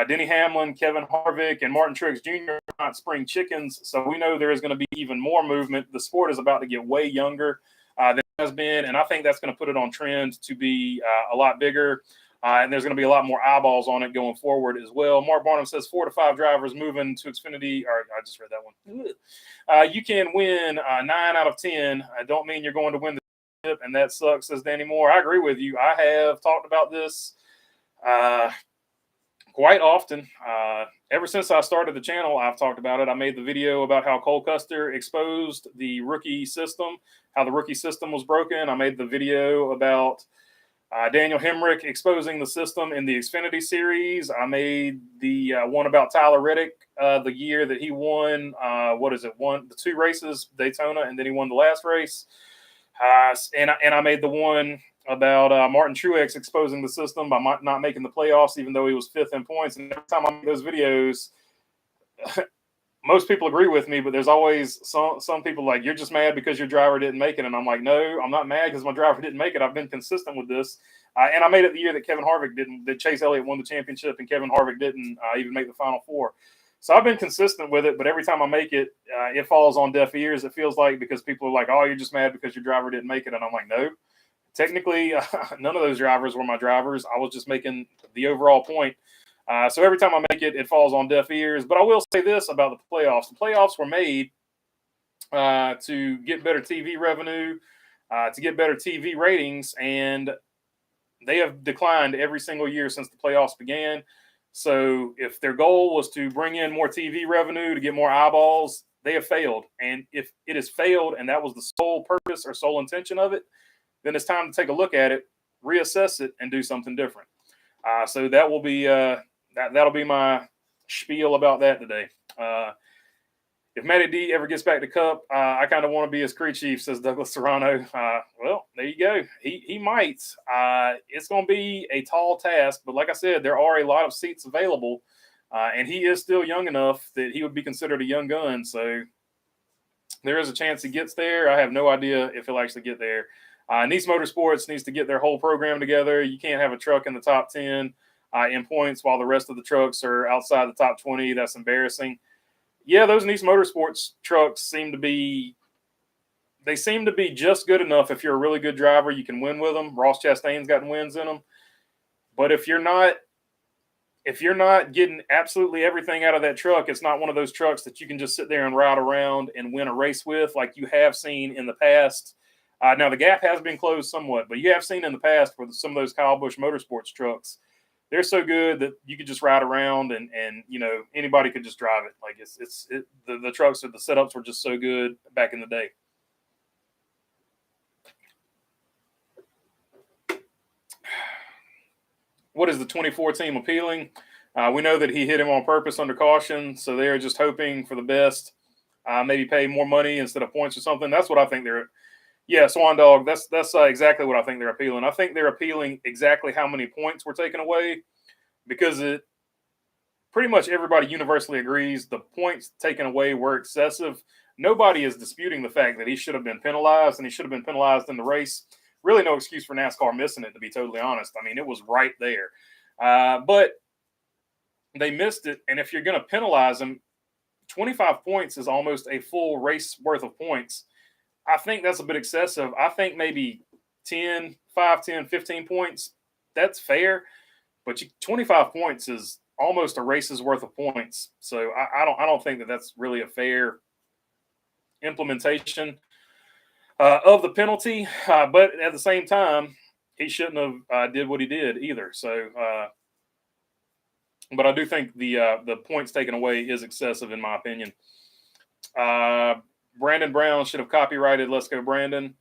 Denny Hamlin, Kevin Harvick, and Martin Truex Jr. are not spring chickens. So we know there is going to be even more movement. The sport is about to get way younger than it has been, and I think that's going to put it on trend to be a lot bigger. And there's going to be a lot more eyeballs on it going forward as well. Mark Barnum says 4 to 5 drivers moving to Xfinity. Or I just read that one. You can win 9 out of 10. I don't mean you're going to win the championship, and that sucks, says Danny Moore. I agree with you. I have talked about this quite often. Ever since I started the channel, I've talked about it. I made the video about how Cole Custer exposed the rookie system, how the rookie system was broken. I made the video about Daniel Hemrick exposing the system in the Xfinity Series. I made the one about Tyler Reddick the year that he won, won the 2 races, Daytona, and then he won the last race. And I made the one about Martin Truex exposing the system by not making the playoffs, even though he was 5th in points. And every time I make those videos, most people agree with me, but there's always some people like, you're just mad because your driver didn't make it. And I'm like, no, I'm not mad because my driver didn't make it. I've been consistent with this. And I made it the year that Kevin Harvick that Chase Elliott won the championship and Kevin Harvick didn't even make the Final Four. So I've been consistent with it, but every time I make it, it falls on deaf ears, it feels like, because people are like, oh, you're just mad because your driver didn't make it. And I'm like, no, technically, none of those drivers were my drivers. I was just making the overall point So every time I make it, it falls on deaf ears. But I will say this about the playoffs. The playoffs were made to get better TV revenue, to get better TV ratings, and they have declined every single year since the playoffs began. So if their goal was to bring in more TV revenue to get more eyeballs, they have failed. And if it has failed and that was the sole purpose or sole intention of it, then it's time to take a look at it, reassess it, and do something different. So that will be that'll be my spiel about that today. If Matty D ever gets back to Cup, I kind of want to be his crew chief, says Douglas Serrano. Well, there you go. He might. It's going to be a tall task, but like I said, there are a lot of seats available, and he is still young enough that he would be considered a young gun. So there is a chance he gets there. I have no idea if he'll actually get there. Nice Motorsports needs to get their whole program together. You can't have a truck in the top 10 in points while the rest of the trucks are outside the top 20. That's embarrassing. Yeah, those Nice Motorsports trucks seem to be just good enough. If you're a really good driver, you can win with them. Ross Chastain's gotten wins in them. But if you're not getting absolutely everything out of that truck, it's not one of those trucks that you can just sit there and ride around and win a race with like you have seen in the past. Now, the gap has been closed somewhat, but you have seen in the past where some of those Kyle Busch Motorsports trucks, they're so good that you could just ride around and anybody could just drive it. Like the trucks or the setups were just so good back in the day. What is the 24 team appealing? We know that he hit him on purpose under caution, so they're just hoping for the best. Maybe pay more money instead of points or something. That's what I think they're. Yeah, Swan Dog. That's exactly what I think they're appealing. I think they're appealing exactly how many points were taken away, because it pretty much everybody universally agrees the points taken away were excessive. Nobody is disputing the fact that he should have been penalized, and he should have been penalized in the race. Really, no excuse for NASCAR missing it, to be totally honest. I mean, it was right there, but they missed it. And if you're going to penalize them, 25 points is almost a full race worth of points. I think that's a bit excessive. I think maybe 10, 15 points, that's fair. But 25 points is almost a race's worth of points. So I don't think that that's really a fair implementation of the penalty. But at the same time, he shouldn't have did what he did either. So, but I do think the points taken away is excessive in my opinion. Brandon Brown should have copyrighted "Let's Go Brandon."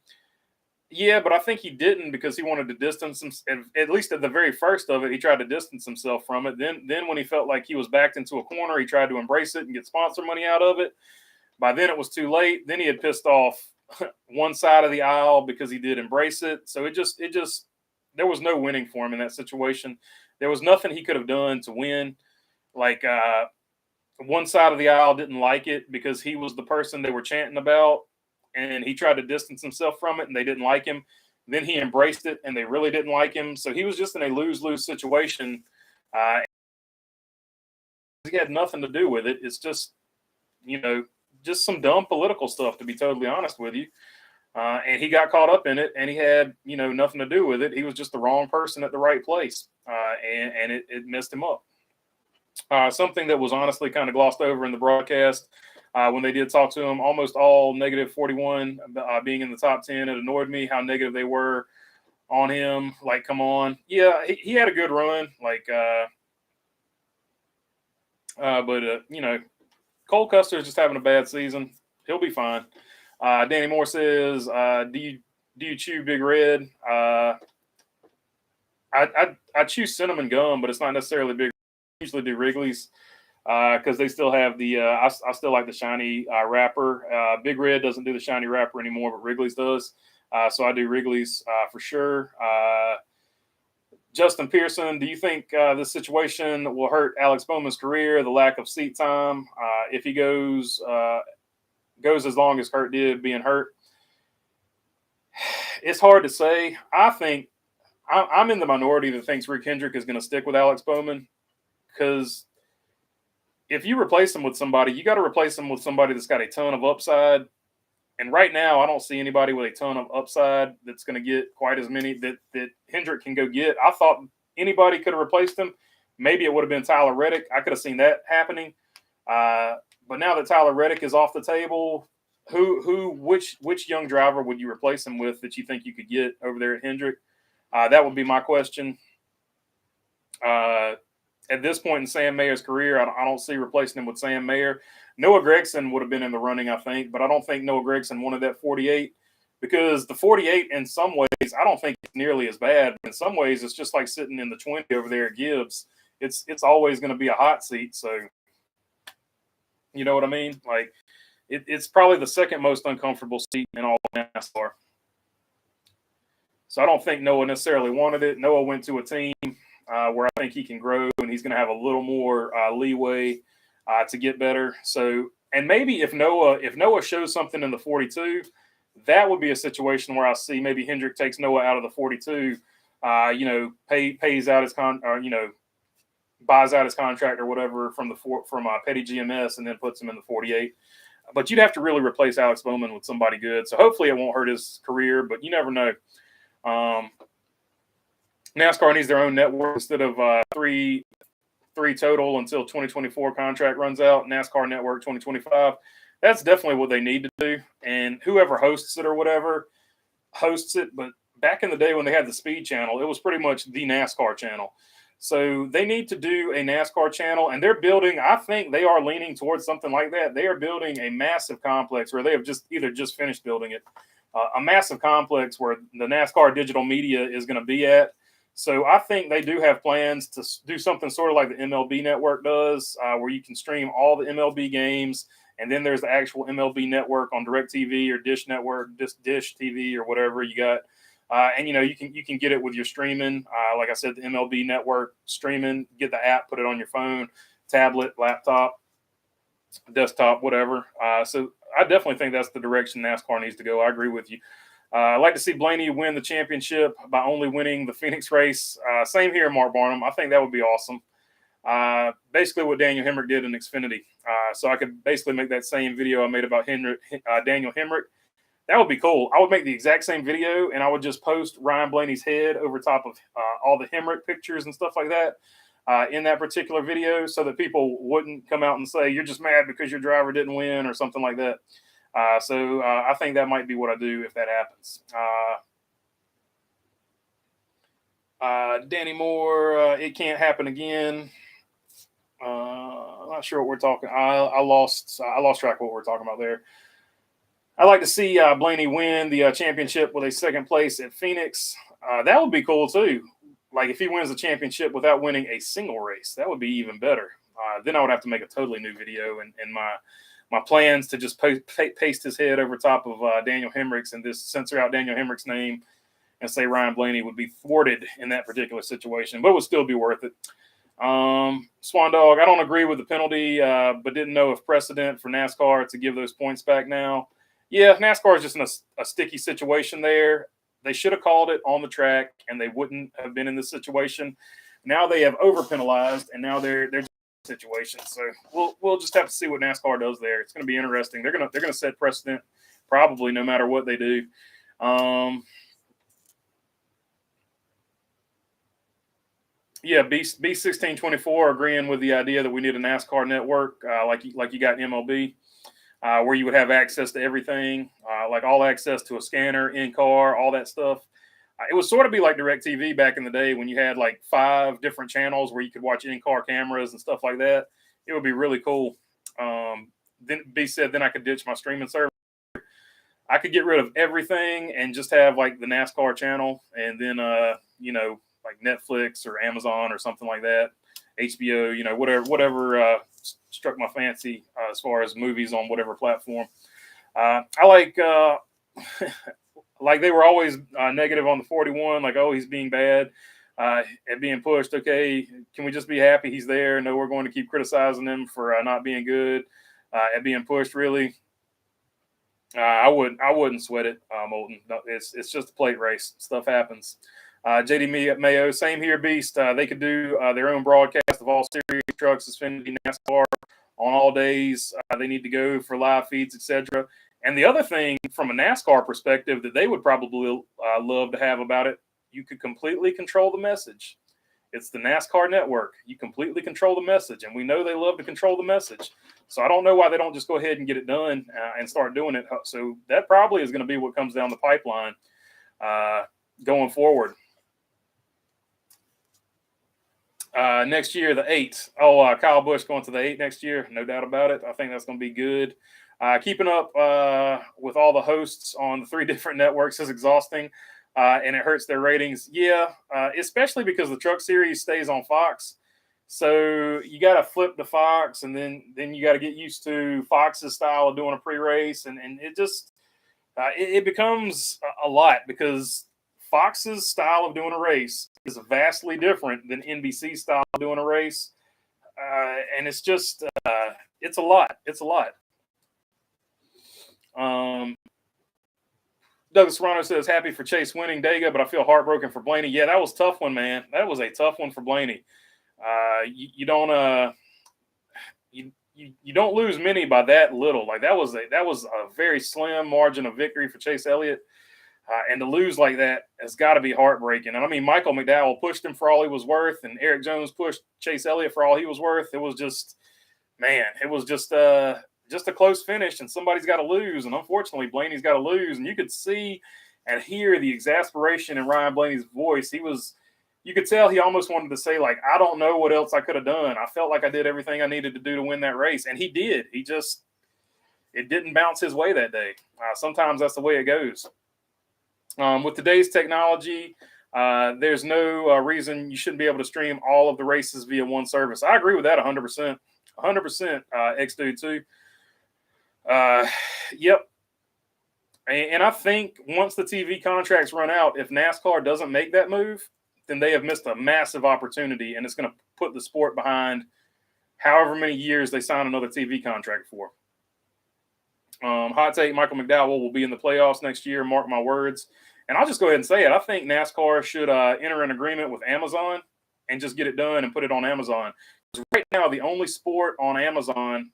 Yeah, but I think he didn't, because he wanted to distance himself. At least at the very first of it, he tried to distance himself from it. Then when he felt like he was backed into a corner, he tried to embrace it and get sponsor money out of it. By then it was too late. Then he had pissed off one side of the aisle because he did embrace it. So it just there was no winning for him in that situation. There was nothing he could have done to win. Like one side of the aisle didn't like it because he was the person they were chanting about, and he tried to distance himself from it, and they didn't like him. Then he embraced it, and they really didn't like him. So he was just in a lose-lose situation. He had nothing to do with it. It's just, just some dumb political stuff, to be totally honest with you. And he got caught up in it, and he had, nothing to do with it. He was just the wrong person at the right place, and it messed him up. Something that was honestly kind of glossed over in the broadcast when they did talk to him, almost all negative 41 being in the top 10. It annoyed me how negative they were on him. Like, come on. Yeah, he had a good run. Like, but Cole Custer is just having a bad season. He'll be fine. Danny Moore says, do you chew Big Red? I chew cinnamon gum, but it's not necessarily Big Red. I usually do Wrigley's because they still have the I still like the shiny wrapper. Big Red doesn't do the shiny wrapper anymore, but Wrigley's does. So I do Wrigley's for sure. Justin Pearson, do you think this situation will hurt Alex Bowman's career, the lack of seat time, if he goes as long as Kurt did being hurt? It's hard to say. I think I'm in the minority that thinks Rick Hendrick is going to stick with Alex Bowman, because if you replace him with somebody, you got to replace him with somebody that's got a ton of upside. And right now, I don't see anybody with a ton of upside that's going to get quite as many that Hendrick can go get. I thought anybody could have replaced him. maybe it would have been Tyler Reddick. I could have seen that happening. But now that Tyler Reddick is off the table, which young driver would you replace him with that you think you could get over there at Hendrick? That would be my question. At this point in Sam Mayer's career, I don't see replacing him with Sam Mayer. Noah Gragson would have been in the running, I think, but I don't think Noah Gragson wanted that 48 because the 48 in some ways, I don't think it's nearly as bad. In some ways, it's just like sitting in the 20 over there at Gibbs. It's always going to be a hot seat. So, you know what I mean? Like, it's probably the second most uncomfortable seat in all of NASCAR. So I don't think Noah necessarily wanted it. Noah went to a team where I think he can grow and he's going to have a little more leeway to get better. So, and maybe if Noah shows something in the 42, that would be a situation where I see maybe Hendrick takes Noah out of the 42, pays out his buys out his contract or whatever from Petty GMS and then puts him in the 48. But you'd have to really replace Alex Bowman with somebody good. So hopefully it won't hurt his career, but you never know. NASCAR needs their own network instead of three total until 2024 contract runs out. NASCAR Network 2025. That's definitely what they need to do. And whoever hosts it or whatever hosts it. But back in the day when they had the Speed Channel, it was pretty much the NASCAR channel. So they need to do a NASCAR channel, and they're building. I think they are leaning towards something like that. They are building a massive complex, where they have just finished building it. A massive complex where the NASCAR digital media is going to be at. So I think they do have plans to do something sort of like the MLB network does, where you can stream all the MLB games, and then there's the actual MLB network on DirecTV or Dish Network, Dish TV or whatever you got. And you can get it with your streaming. Like I said, the MLB network streaming, get the app, put it on your phone, tablet, laptop, desktop, whatever. So I definitely think that's the direction NASCAR needs to go. I agree with you. I'd like to see Blaney win the championship by only winning the Phoenix race. Same here, Mark Barnum. I think that would be awesome. Basically what Daniel Hemrick did in Xfinity. So I could basically make that same video I made about Daniel Hemrick. That would be cool. I would make the exact same video, and I would just post Ryan Blaney's head over top of all the Hemrick pictures and stuff like that in that particular video, so that people wouldn't come out and say, you're just mad because your driver didn't win or something like that. So I think that might be what I do if that happens. Danny Moore, it can't happen again. I'm not sure what we're talking. I lost track of what we're talking about there. I'd like to see Blaney win the championship with a second place at Phoenix. That would be cool too. Like if he wins the championship without winning a single race, that would be even better. Then I would have to make a totally new video, and my plans to just paste his head over top of Daniel Hemrick's and just censor out Daniel Hemrick's name and say Ryan Blaney would be thwarted in that particular situation, but it would still be worth it. Swan Dog, I don't agree with the penalty, but didn't know if precedent for NASCAR to give those points back now. Yeah, NASCAR is just in a sticky situation there. They should have called it on the track, and they wouldn't have been in this situation. Now they have over penalized, and now they're just in a situation. So we'll just have to see what NASCAR does there. It's going to be interesting. They're gonna set precedent probably no matter what they do. Yeah, B1624 agreeing with the idea that we need a NASCAR network like you got in MLB. Where you would have access to everything, like all access to a scanner, in-car, all that stuff. It would sort of be like DirecTV back in the day when you had like 5 different channels where you could watch in-car cameras and stuff like that. It would be really cool. Then B said, then I could ditch my streaming service. I could get rid of everything and just have like the NASCAR channel, and then like Netflix or Amazon or something like that, HBO, whatever struck my fancy as far as movies on whatever platform. I like like they were always negative on the 41, like, oh, he's being bad at being pushed. Okay, can we just be happy he's there? No, we're going to keep criticizing him for not being good at being pushed. Really, I wouldn't sweat it, Moulton. No, it's just a plate race. Stuff happens. JD Mayo, same here, Beast. They could do their own broadcast of all series, trucks, Xfinity, NASCAR on all days. They need to go for live feeds, etc. And the other thing from a NASCAR perspective that they would probably love to have about it, you could completely control the message. It's the NASCAR network. You completely control the message, and we know they love to control the message. So I don't know why they don't just go ahead and get it done and start doing it. So that probably is going to be what comes down the pipeline going forward. Next year, the 8. Kyle Busch going to the 8 next year. No doubt about it. I think that's going to be good. Keeping up with all the hosts on the 3 different networks is exhausting, and it hurts their ratings. Yeah, especially because the Truck Series stays on Fox. So you got to flip to Fox, and then you got to get used to Fox's style of doing a pre-race, and it just it becomes a lot because Fox's style of doing a race is vastly different than NBC's style of doing a race, and it's just it's a lot. It's a lot. Douglas Serrano says, happy for Chase winning Dega, but I feel heartbroken for Blaney. Yeah, that was a tough one, man. That was a tough one for Blaney. You don't lose many by that little. Like that was a very slim margin of victory for Chase Elliott. And to lose like that has got to be heartbreaking. And I mean, Michael McDowell pushed him for all he was worth, and Eric Jones pushed Chase Elliott for all he was worth. It was just, man, it was just a close finish, and somebody's got to lose. And unfortunately, Blaney's got to lose. And you could see and hear the exasperation in Ryan Blaney's voice. You could tell he almost wanted to say, like, I don't know what else I could have done. I felt like I did everything I needed to do to win that race. And he did. It didn't bounce his way that day. Sometimes that's the way it goes. With today's technology, there's no reason you shouldn't be able to stream all of the races via one service. I agree with that 100%. 100%, X-Dude, too. Yep. And I think once the TV contracts run out, if NASCAR doesn't make that move, then they have missed a massive opportunity, and it's going to put the sport behind however many years they sign another TV contract for. Hot take, Michael McDowell will be in the playoffs next year, mark my words. And I'll just go ahead and say it. I think NASCAR should enter an agreement with Amazon and just get it done and put it on Amazon. Because right now, the only sport on Amazon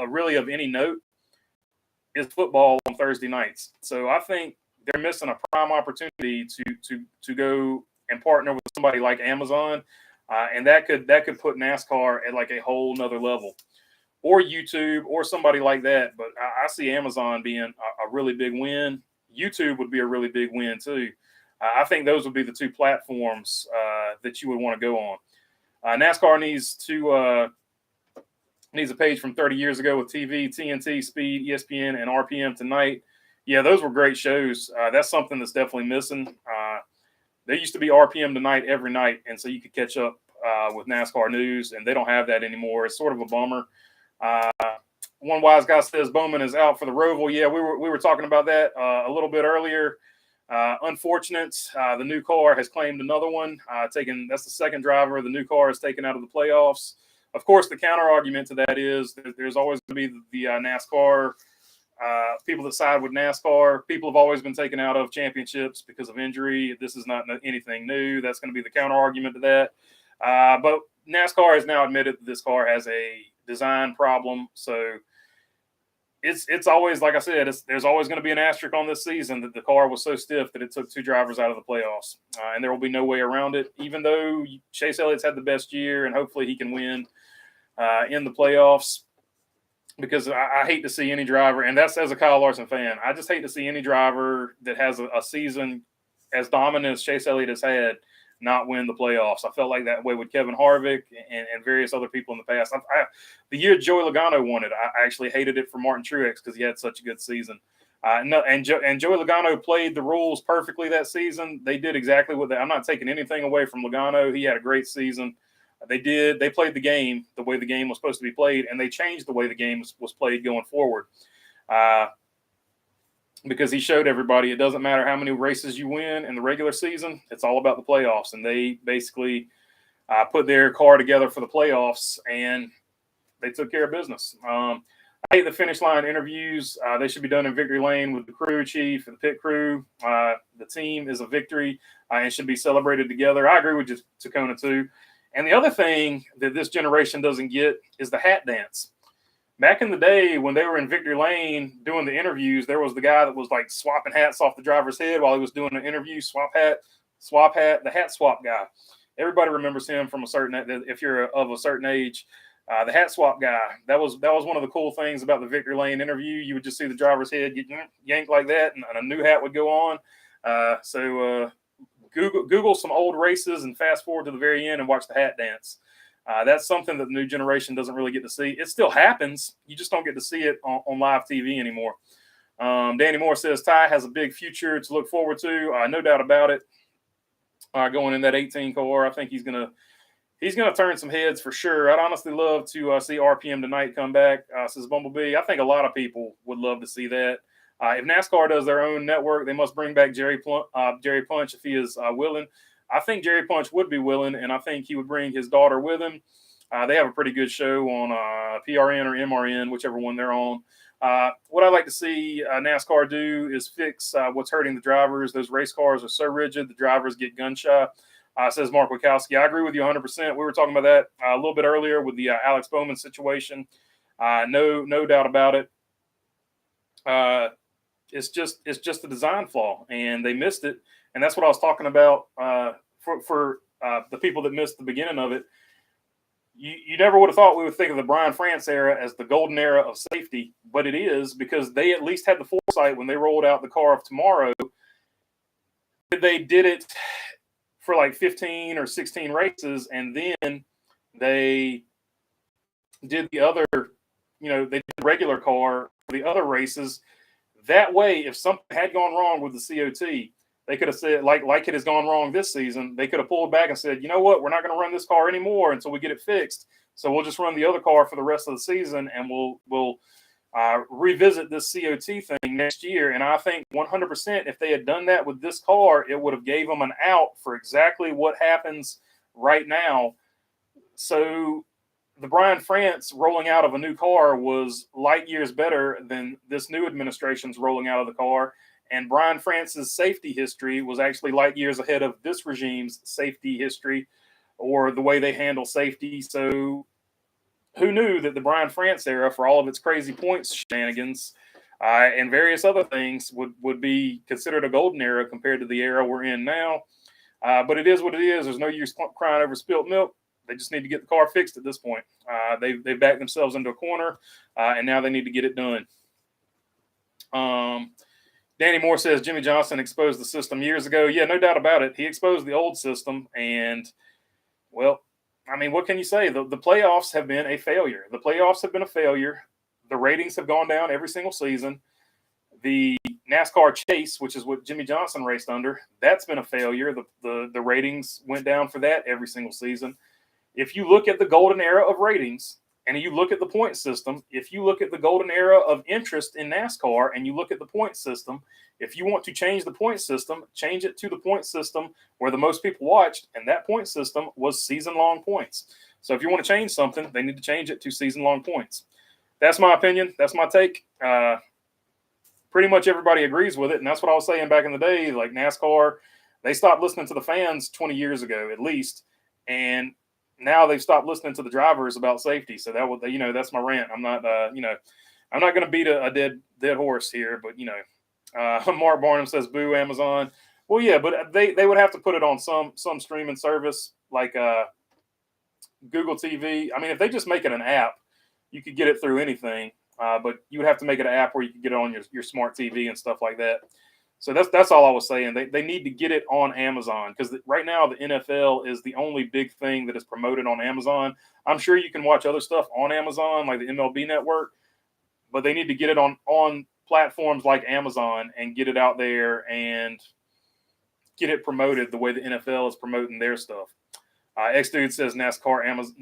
really of any note is football on Thursday nights. So I think they're missing a prime opportunity to go and partner with somebody like Amazon, and that could put NASCAR at like a whole nother level, or YouTube, or somebody like that. But I see Amazon being a really big win. YouTube would be a really big win too. I think those would be the 2 platforms that you would want to go on. NASCAR needs a page from 30 years ago with TV, TNT, Speed, ESPN, and RPM Tonight. Yeah, those were great shows. That's something that's definitely missing. There used to be RPM Tonight every night, and so you could catch up with NASCAR news, and they don't have that anymore. It's sort of a bummer. One wise guy says Bowman is out for the Roval. Yeah, we were talking about that a little bit earlier. Unfortunate. The new car has claimed another one. That's the second driver the new car is taken out of the playoffs. Of course, the counter argument to that is there's always going to be the NASCAR people that side with NASCAR. People have always been taken out of championships because of injury. This is not anything new. That's going to be the counter argument to that. But NASCAR has now admitted that this car has a design problem. So it's always, like I said, there's always going to be an asterisk on this season that the car was so stiff that it took 2 drivers out of the playoffs. And there will be no way around it, even though Chase Elliott's had the best year and hopefully he can win in the playoffs. Because I hate to see any driver, and that's as a Kyle Larson fan, I just hate to see any driver that has a season as dominant as Chase Elliott has had not win the playoffs. I felt like that way with Kevin Harvick and various other people in the past. The year Joey Logano won it, I actually hated it for Martin Truex because he had such a good season. And Joey Logano played the rules perfectly that season. They did exactly what I'm not taking anything away from Logano. He had a great season. They played the game the way the game was supposed to be played, and they changed the way the game was played going forward. Because he showed everybody it doesn't matter how many races you win in the regular season. It's all about the playoffs. And they basically put their car together for the playoffs, and they took care of business. I hate the finish line interviews. They should be done in victory lane with the crew chief and the pit crew. The team is a victory and should be celebrated together. I agree with Tacona too. And the other thing that this generation doesn't get is the hat dance. Back in the day when they were in victory lane doing the interviews, there was the guy that was like swapping hats off the driver's head while he was doing an interview, swap hat, the hat swap guy. Everybody remembers him from a certain, if you're of a certain age. The hat swap guy. That was one of the cool things about the Victory Lane interview. You would just see the driver's head get yanked like that, and a new hat would go on. So Google some old races and fast forward to the very end and watch the hat dance. That's something that the new generation doesn't really get to see. It still happens. You just don't get to see it on live TV anymore. Danny Moore says Ty has a big future to look forward to. No doubt about it. Going in that 18 car, I think he's gonna turn some heads for sure. I'd honestly love to see RPM tonight come back. Says Bumblebee. I think a lot of people would love to see that. If NASCAR does their own network, they must bring back Jerry Punch if he is willing. I think Jerry Punch would be willing, and I think he would bring his daughter with him. They have a pretty good show on PRN or MRN, whichever one they're on. What I'd like to see NASCAR do is fix what's hurting the drivers. Those race cars are so rigid, the drivers get gun shy. Says Mark Wachowski. I agree with you 100%. We were talking about that a little bit earlier with the Alex Bowman situation. No doubt about it. It's just a design flaw, and they missed it. And that's what I was talking about for the people that missed the beginning of it. You never would have thought we would think of the Brian France era as the golden era of safety, but it is, because they at least had the foresight when they rolled out the car of tomorrow. They did it for like 15 or 16 races, and then they did the other, they did the regular car for the other races. That way, if something had gone wrong with the COT, they could have said, like it has gone wrong this season, they could have pulled back and said, you know what, we're not going to run this car anymore until we get it fixed. So we'll just run the other car for the rest of the season, and we'll revisit this COT thing next year. And I think 100%, if they had done that with this car, it would have gave them an out for exactly what happens right now. So the Brian France rolling out of a new car was light years better than this new administration's rolling out of the car. And Brian France's safety history was actually light years ahead of this regime's safety history, or the way they handle safety. So who knew that the Brian France era, for all of its crazy points shenanigans and various other things, would be considered a golden era compared to the era we're in now. But it is what it is. There's no use crying over spilt milk. They just need to get the car fixed at this point. They've backed themselves into a corner, and now they need to get it done. Danny Moore says Jimmy Johnson exposed the system years ago. Yeah, no doubt about it. He exposed the old system, and, well, I mean, what can you say? The playoffs have been a failure. The playoffs have been a failure. The ratings have gone down every single season. The NASCAR Chase, which is what Jimmy Johnson raced under, that's been a failure. The ratings went down for that every single season. If you look at the golden era of ratings, and you look at the point system, if you look at the golden era of interest in NASCAR, and you look at the point system, if you want to change the point system, change it to the point system where the most people watched, and that point system was season-long points. So if you want to change something, they need to change it to season-long points. That's my opinion. That's my take. Pretty much everybody agrees with it, and that's what I was saying back in the day. Like NASCAR, they stopped listening to the fans 20 years ago at least, and now they've stopped listening to the drivers about safety. So that would, that's my rant. I'm not, I'm not going to beat a dead horse here, but Mark Barnum says, "Boo, Amazon." Well, yeah, but they would have to put it on some streaming service like Google TV. I mean, if they just make it an app, you could get it through anything. But you would have to make it an app where you could get it on your smart TV and stuff like that. So that's all I was saying. They need to get it on Amazon, because right now the NFL is the only big thing that is promoted on Amazon. I'm sure you can watch other stuff on Amazon, like the MLB Network, but they need to get it on platforms like Amazon and get it out there and get it promoted the way the NFL is promoting their stuff. X-Dude says NASCAR Amazon.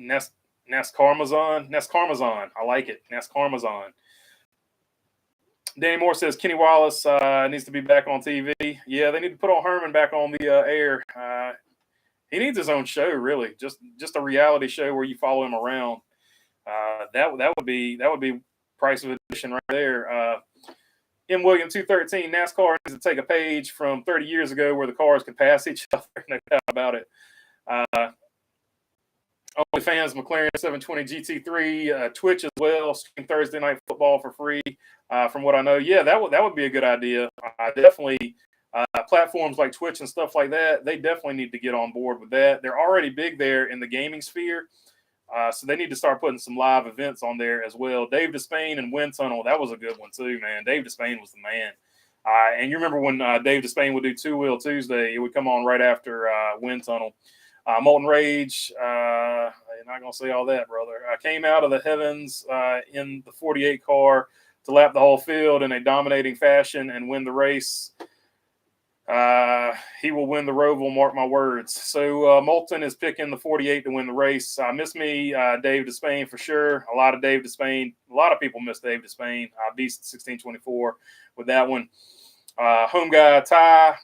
I like it. NASCAR Amazon. Danny Moore says Kenny Wallace needs to be back on TV. Yeah, they need to put on Herman back on the air. He needs his own show, really. Just a reality show where you follow him around. That would be price of admission right there. M. William 213, NASCAR needs to take a page from 30 years ago where the cars could pass each other. No doubt about it. OnlyFans McLaren 720 GT3, Twitch as well, stream Thursday Night Football for free. From what I know, yeah, that would be a good idea. Definitely Platforms like Twitch and stuff like that, they definitely need to get on board with that. They're already big there in the gaming sphere. So they need to start putting some live events on there as well. Dave Despain and Wind Tunnel, that was a good one too, man. Dave Despain was the man. And you remember when Dave Despain would do Two Wheel Tuesday, it would come on right after Wind Tunnel. Molten Rage, I'm not going to say all that, brother. I came out of the heavens in the 48 car to lap the whole field in a dominating fashion and win the race. He will win the Roval, mark my words. So Moulton is picking the 48 to win the race. Miss me, Dave Despain for sure. A lot of Dave Despain. A lot of people miss Dave Despain. Beast 1624 with that one. Home guy Ty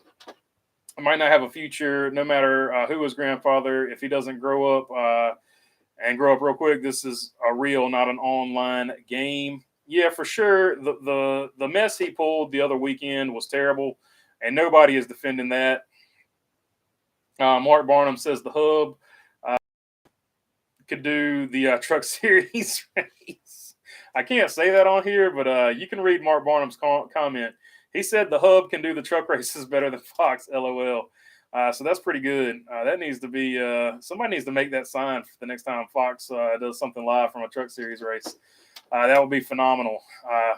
might not have a future, no matter who his grandfather. If he doesn't grow up and grow up real quick, this is a real, not an online game. Yeah, for sure. The mess he pulled the other weekend was terrible. And nobody is defending that. Mark Barnum says the hub could do the truck series race. I can't say that on here, but you can read Mark Barnum's comment. He said the hub can do the truck races better than Fox, LOL. So that's pretty good. That needs to be somebody needs to make that sign for the next time Fox does something live from a truck series race. That would be phenomenal.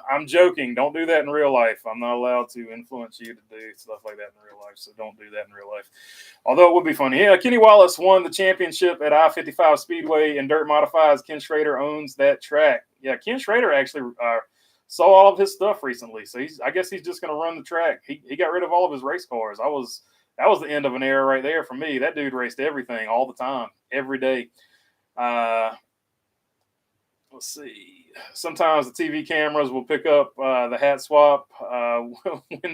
I'm joking. Don't do that in real life. I'm not allowed to influence you to do stuff like that in real life, so don't do that in real life. Although it would be funny. Yeah, Kenny Wallace won the championship at I-55 Speedway in Dirt Modifieds. Ken Schrader owns that track. Yeah, Ken Schrader actually saw all of his stuff recently, so I guess he's just going to run the track. He got rid of all of his race cars. That was the end of an era right there for me. That dude raced everything all the time, every day. Let's see. Sometimes the TV cameras will pick up the hat swap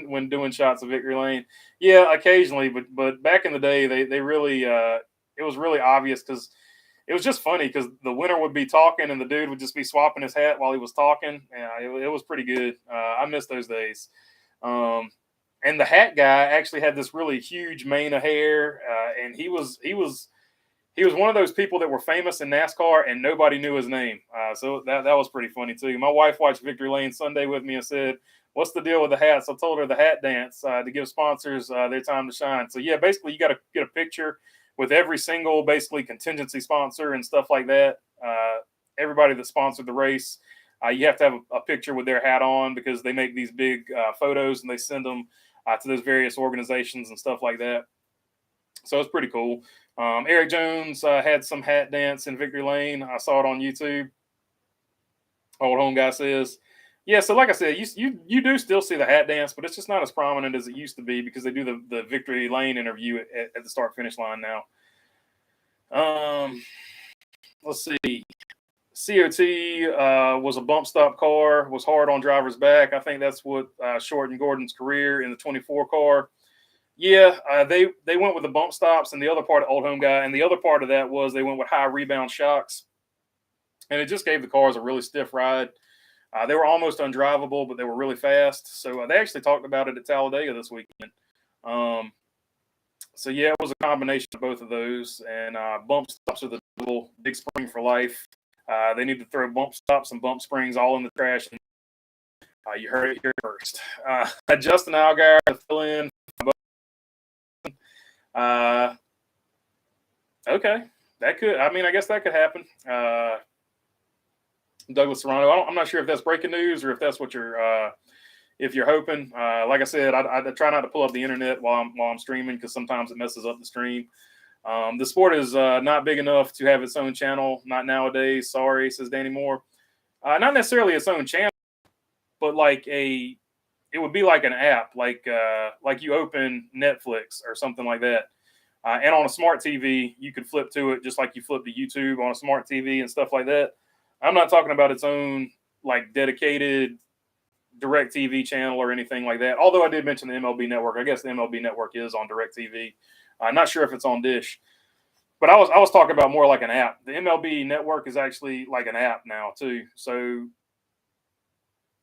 when doing shots of Victory Lane. Yeah, occasionally, but back in the day, they really it was really obvious because it was just funny because the winner would be talking and the dude would just be swapping his hat while he was talking. Yeah, it was pretty good. I miss those days. And the hat guy actually had this really huge mane of hair, and he was one of those people that were famous in NASCAR and nobody knew his name. So that was pretty funny too. My wife watched Victory Lane Sunday with me and said, "What's the deal with the hats?" I told her the hat dance to give sponsors their time to shine. So yeah, basically you got to get a picture with every single basically contingency sponsor and stuff like that. Everybody that sponsored the race, you have to have a picture with their hat on because they make these big photos and they send them to those various organizations and stuff like that. So it's pretty cool. Eric Jones had some hat dance in Victory Lane. I saw it on YouTube. Old Home Guy says, yeah, so like I said, you do still see the hat dance, but it's just not as prominent as it used to be because they do the Victory Lane interview at the start-finish line now. Let's see. COT was a bump stop car, was hard on driver's back. I think that's what shortened Gordon's career in the 24 car. Yeah, they went with the bump stops, and the other part of Old Home Guy, and the other part of that was they went with high rebound shocks, and it just gave the cars a really stiff ride. They were almost undrivable, but they were really fast. So they actually talked about it at Talladega this weekend. So yeah, it was a combination of both of those, and bump stops are the little big spring for life. They need to throw bump stops and bump springs all in the trash. You heard it here first. Justin Allgaier to fill in. Okay, that could. I mean, I guess that could happen. Douglas Serrano. I'm not sure if that's breaking news or if that's what you're. If you're hoping, like I said, I try not to pull up the internet while I'm streaming because sometimes it messes up the stream. The sport is not big enough to have its own channel. Not nowadays. Sorry, says Danny Moore. Not necessarily its own channel, but it would be like an app, like you open Netflix or something like that. And on a smart TV, you could flip to it just like you flip to YouTube on a smart TV and stuff like that. I'm not talking about its own dedicated DirecTV channel or anything like that. Although I did mention the MLB Network. I guess the MLB Network is on DirecTV. I'm not sure if it's on Dish. But I was talking about more like an app. The MLB Network is actually like an app now too. So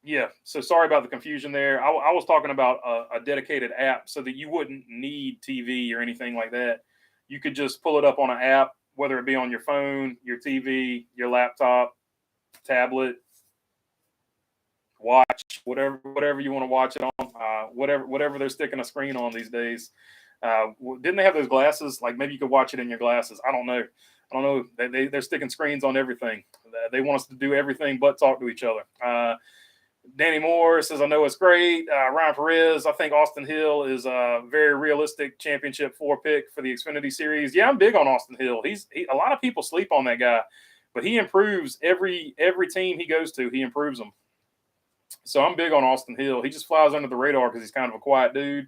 yeah, so sorry about the confusion there. I was talking about a dedicated app so that you wouldn't need TV or anything like that. You could just pull it up on an app, whether it be on your phone, your TV, your laptop, tablet, watch, whatever you want to watch it on, whatever they're sticking a screen on these days. Didn't they have those glasses? Like maybe you could watch it in your glasses. I don't know. They're sticking screens on everything. They want us to do everything but talk to each other. Danny Moore says, I know it's great. Ryan Perez, I think Austin Hill is a very realistic championship 4 pick for the Xfinity series. Yeah, I'm big on Austin Hill. A lot of people sleep on that guy, but he improves every team he goes to. He improves them. So I'm big on Austin Hill. He just flies under the radar because he's kind of a quiet dude,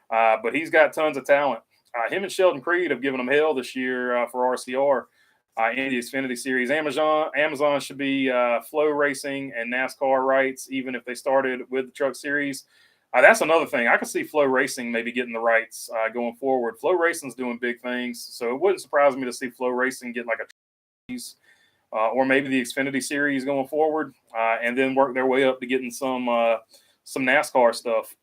but he's got tons of talent. Him and Sheldon Creed have given him hell this year for RCR. In the Xfinity series. Amazon should be Flow Racing and NASCAR rights, even if they started with the Truck Series. That's another thing. I could see Flow Racing maybe getting the rights going forward. Flow Racing's doing big things, so it wouldn't surprise me to see Flow Racing get like a or maybe the Xfinity series going forward, and then work their way up to getting some NASCAR stuff.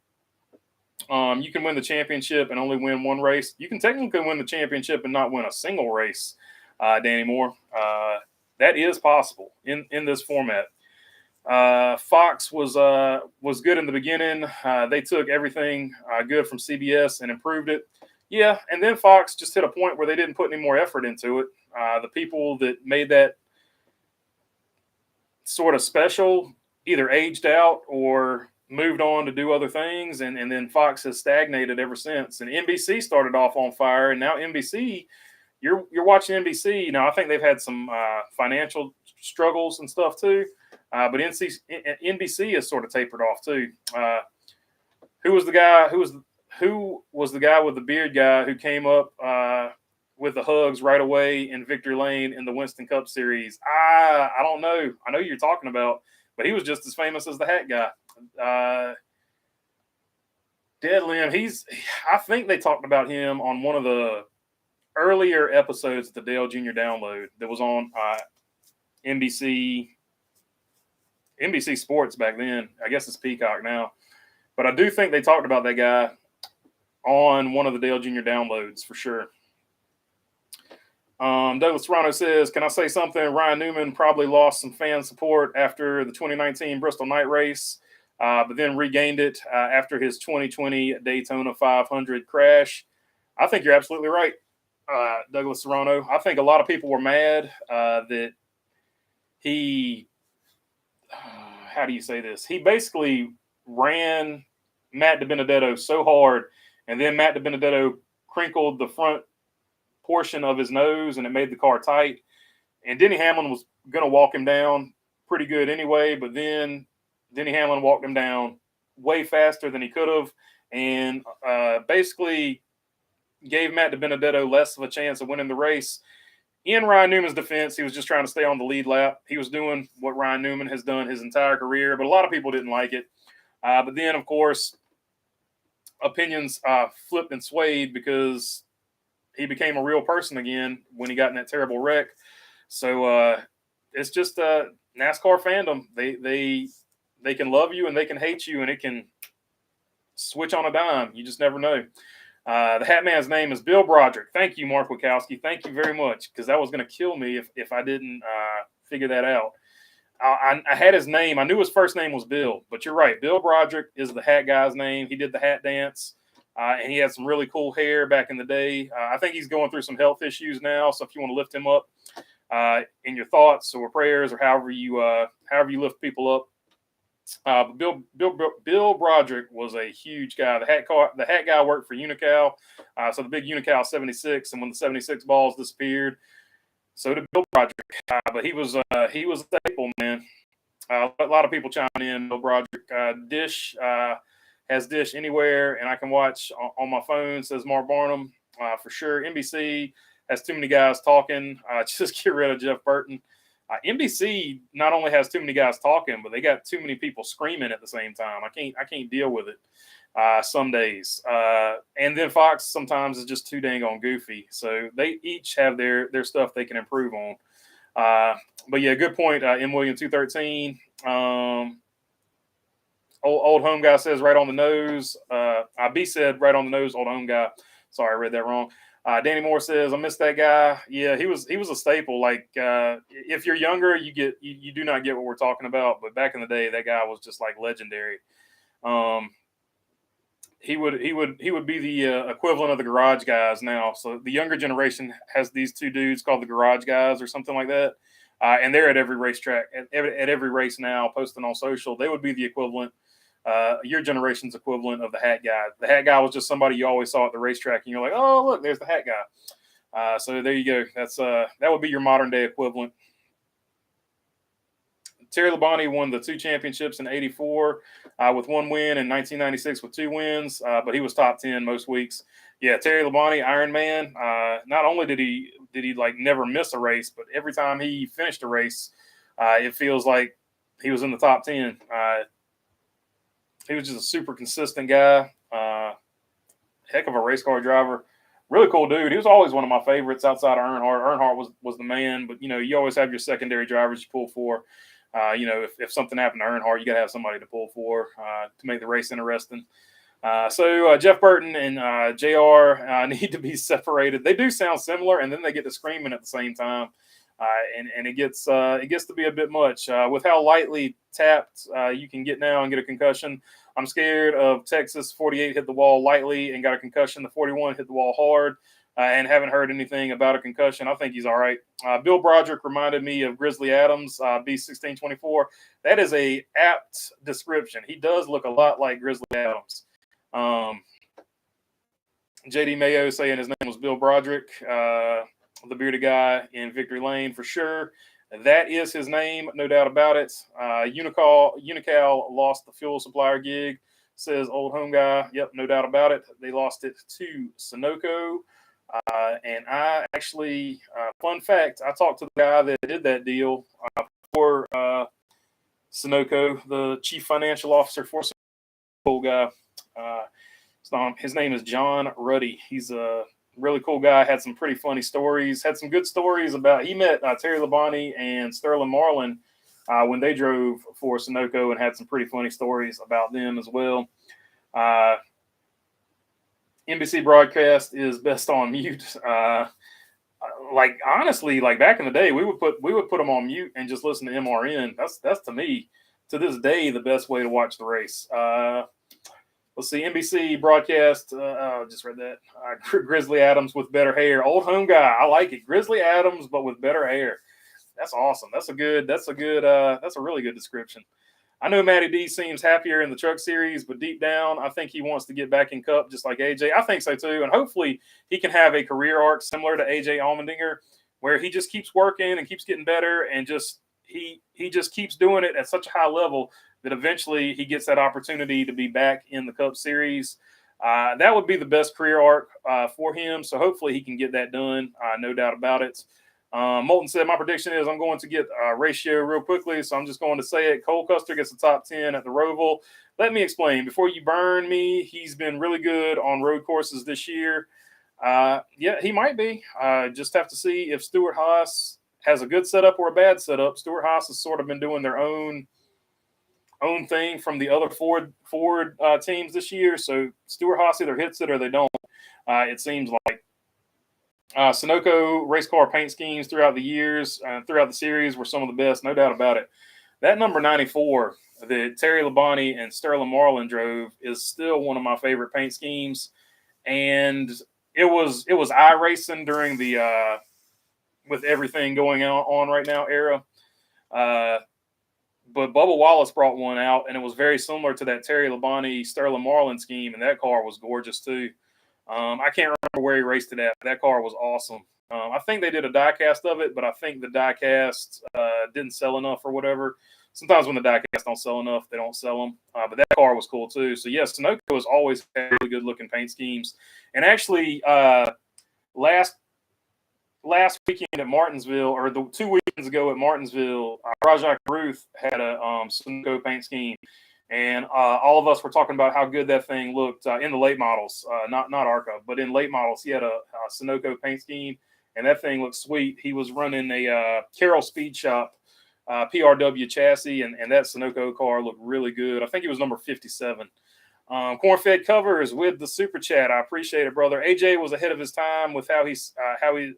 You can win the championship and only win one race. You can technically win the championship and not win a single race. Danny Moore, that is possible in this format. Fox was good in the beginning. They took everything good from CBS and improved it. Yeah, and then Fox just hit a point where they didn't put any more effort into it. The people that made that sort of special either aged out or moved on to do other things, and then Fox has stagnated ever since. And NBC started off on fire, and now NBC – You're watching NBC. I think they've had some financial struggles and stuff too, but NBC has sort of tapered off too. Who was the guy with the beard guy who came up with the hugs right away in victory lane in the Winston Cup Series? I don't know. I know who you're talking about, but he was just as famous as the hat guy. Dead Limb. I think they talked about him on one of the earlier episodes of the Dale Jr. Download that was on NBC Sports back then. I guess it's Peacock now. But I do think they talked about that guy on one of the Dale Jr. Downloads for sure. Douglas Serrano says, can I say something? Ryan Newman probably lost some fan support after the 2019 Bristol Night Race, but then regained it after his 2020 Daytona 500 crash. I think you're absolutely right. Douglas Serrano. I think a lot of people were mad that he, how do you say this? He basically ran Matt DiBenedetto so hard, and then Matt DiBenedetto crinkled the front portion of his nose, and it made the car tight. And Denny Hamlin was going to walk him down pretty good anyway, but then Denny Hamlin walked him down way faster than he could have, and basically gave Matt DiBenedetto less of a chance of winning the race. In Ryan Newman's defense, he was just trying to stay on the lead lap. He was doing what Ryan Newman has done his entire career, but a lot of people didn't like it. But then, of course, opinions flipped and swayed because he became a real person again when he got in that terrible wreck. So it's just NASCAR fandom. They can love you and they can hate you, and it can switch on a dime. You just never know. The Hat Man's name is Bill Broderick. Thank you, Mark Wachowski. Thank you very much, because that was going to kill me if I didn't figure that out. I had his name. I knew his first name was Bill, but you're right. Bill Broderick is the hat guy's name. He did the hat dance, and he had some really cool hair back in the day. I think he's going through some health issues now, so if you want to lift him up in your thoughts or prayers or however you lift people up, Bill Broderick was a huge guy. The hat guy worked for Unical, so the big Unical 76, and when the 76 balls disappeared, so did Bill Broderick. But he was a staple, man. A lot of people chime in. Bill Broderick. Dish has Dish anywhere, and I can watch on my phone. Says Mark Barnum for sure. NBC has too many guys talking. Just get rid of Jeff Burton. NBC not only has too many guys talking, but they got too many people screaming at the same time. I can't deal with it some days. And then Fox sometimes is just too dang on goofy. So they each have their stuff they can improve on. But yeah, good point. M. William 213. Old home guy says right on the nose. IB said right on the nose. Old home guy. Sorry, I read that wrong. Danny Moore says, I miss that guy. Yeah, he was a staple. Like, if you're younger, you do not get what we're talking about. But back in the day, that guy was just like legendary. He would be the equivalent of the garage guys now. So the younger generation has these two dudes called the garage guys or something like that. And they're at every racetrack, at every race now, posting on social. They would be the equivalent, your generation's equivalent of the hat guy. The hat guy was just somebody you always saw at the racetrack, and you're like, oh, look, there's the hat guy. So there you go. That's that would be your modern day equivalent. Terry Labonte won the 2 championships in '84 with 1 win, and 1996 with 2 wins, but he was top 10 most weeks. Yeah, Terry Labonte, Iron Man. Not only did he like never miss a race, but every time he finished a race, it feels like he was in the top 10. He was just a super consistent guy. Heck of a race car driver. Really cool dude. He was always one of my favorites outside of Earnhardt. Earnhardt was the man, but you always have your secondary drivers you pull for. If something happened to Earnhardt, you got to have somebody to pull for to make the race interesting. So Jeff Burton and JR need to be separated. They do sound similar, and then they get to screaming at the same time, and it gets to be a bit much with how lightly tapped you can get now and get a concussion. I'm scared of Texas. 48 hit the wall lightly and got a concussion. The 41 hit the wall hard. And haven't heard anything about a concussion. I think he's all right. Bill Broderick reminded me of Grizzly Adams, B1624. That is a apt description. He does look a lot like Grizzly Adams. JD Mayo saying his name was Bill Broderick, the bearded guy in Victory Lane for sure. That is his name, no doubt about it. Unical lost the fuel supplier gig, says old home guy. Yep, no doubt about it. They lost it to Sunoco. And I actually, fun fact, I talked to the guy that did that deal for Sunoco, the chief financial officer for Sunoco, cool guy. His name is John Ruddy. He's a really cool guy, had some pretty funny stories, had some good stories about, he met Terry Labonte and Sterling Marlin when they drove for Sunoco and had some pretty funny stories about them as well. NBC broadcast is best on mute. Like honestly, like back in the day, we would put them on mute and just listen to MRN. That's to me, to this day, the best way to watch the race. Let's see, NBC broadcast. Just read that. Grizzly Adams with better hair. Old home guy. I like it. Grizzly Adams, but with better hair. That's awesome. That's a really good description. I know Matty D seems happier in the truck series, but deep down, I think he wants to get back in Cup just like AJ. I think so too. And hopefully he can have a career arc similar to AJ Allmendinger where he just keeps working and keeps getting better and just he just keeps doing it at such a high level that eventually he gets that opportunity to be back in the Cup series. That would be the best career arc for him. So hopefully he can get that done. No doubt about it. Moulton said, my prediction is I'm going to get a ratio real quickly, so I'm just going to say it. Cole Custer gets the top 10 at the Roval. Let me explain. Before you burn me, he's been really good on road courses this year. Yeah, he might be. Just have to see if Stewart Haas has a good setup or a bad setup. Stewart Haas has sort of been doing their own thing from the other Ford teams this year. So Stewart Haas either hits it or they don't, it seems like. Sunoco race car paint schemes throughout the years, throughout the series were some of the best, no doubt about it. That number 94 that Terry Labonte and Sterling Marlin drove is still one of my favorite paint schemes. And it was iRacing during the with everything going on right now era. But Bubba Wallace brought one out, and it was very similar to that Terry Labonte Sterling Marlin scheme, and that car was gorgeous too. I can't remember where he raced it at. That car was awesome. I think they did a diecast of it, but I think the diecast didn't sell enough or whatever. Sometimes when the diecast don't sell enough, they don't sell them. But that car was cool too. So yes, Sunoco has always had really good looking paint schemes. And actually, last weekend at Martinsville, or the 2 weekends ago at Martinsville, Rajak Ruth had a Sunoco paint scheme. And all of us were talking about how good that thing looked in the late models, not ARCA, but in late models. He had a Sunoco paint scheme, and that thing looked sweet. He was running a Carroll Speed Shop PRW chassis, and that Sunoco car looked really good. I think it was number 57. Cornfed Covers with the super chat. I appreciate it, brother. AJ was ahead of his time with how his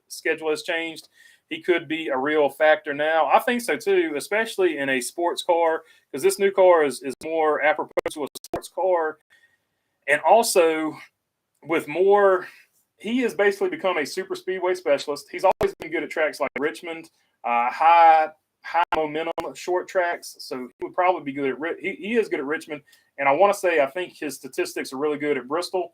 schedule has changed. He could be a real factor now. I think so too, especially in a sports car, because this new car is more apropos to a sports car. And also with more, he has basically become a super speedway specialist. He's always been good at tracks like Richmond, high momentum short tracks. So he would probably be good at he is good at Richmond. And I want to say I think his statistics are really good at Bristol.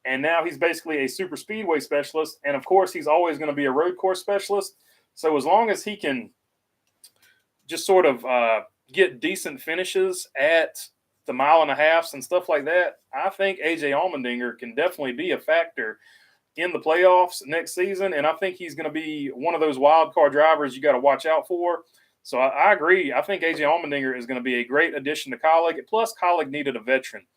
And now he's basically a super speedway specialist. And of course, he's always going to be a road course specialist. So as long as he can just sort of get decent finishes at the 1.5 miles and stuff like that, I think AJ Allmendinger can definitely be a factor in the playoffs next season. And I think he's going to be one of those wild card drivers you got to watch out for. So I agree. I think AJ Allmendinger is going to be a great addition to Colleague. Plus, Colleague needed a veteran.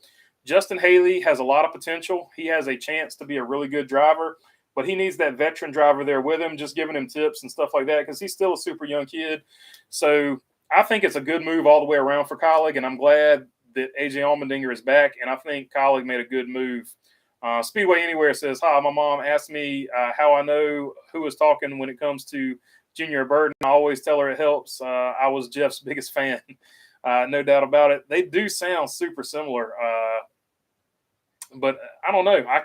Justin Haley has a lot of potential. He has a chance to be a really good driver, but he needs that veteran driver there with him, just giving him tips and stuff like that, because he's still a super young kid. So I think it's a good move all the way around for Colleague, and I'm glad that AJ Allmendinger is back, and I think Colleague made a good move. Speedway Anywhere says, hi, my mom asked me how I know who is talking when it comes to Junior Burton. I always tell her it helps. I was Jeff's biggest fan. No doubt about it. They do sound super similar. But I don't know. I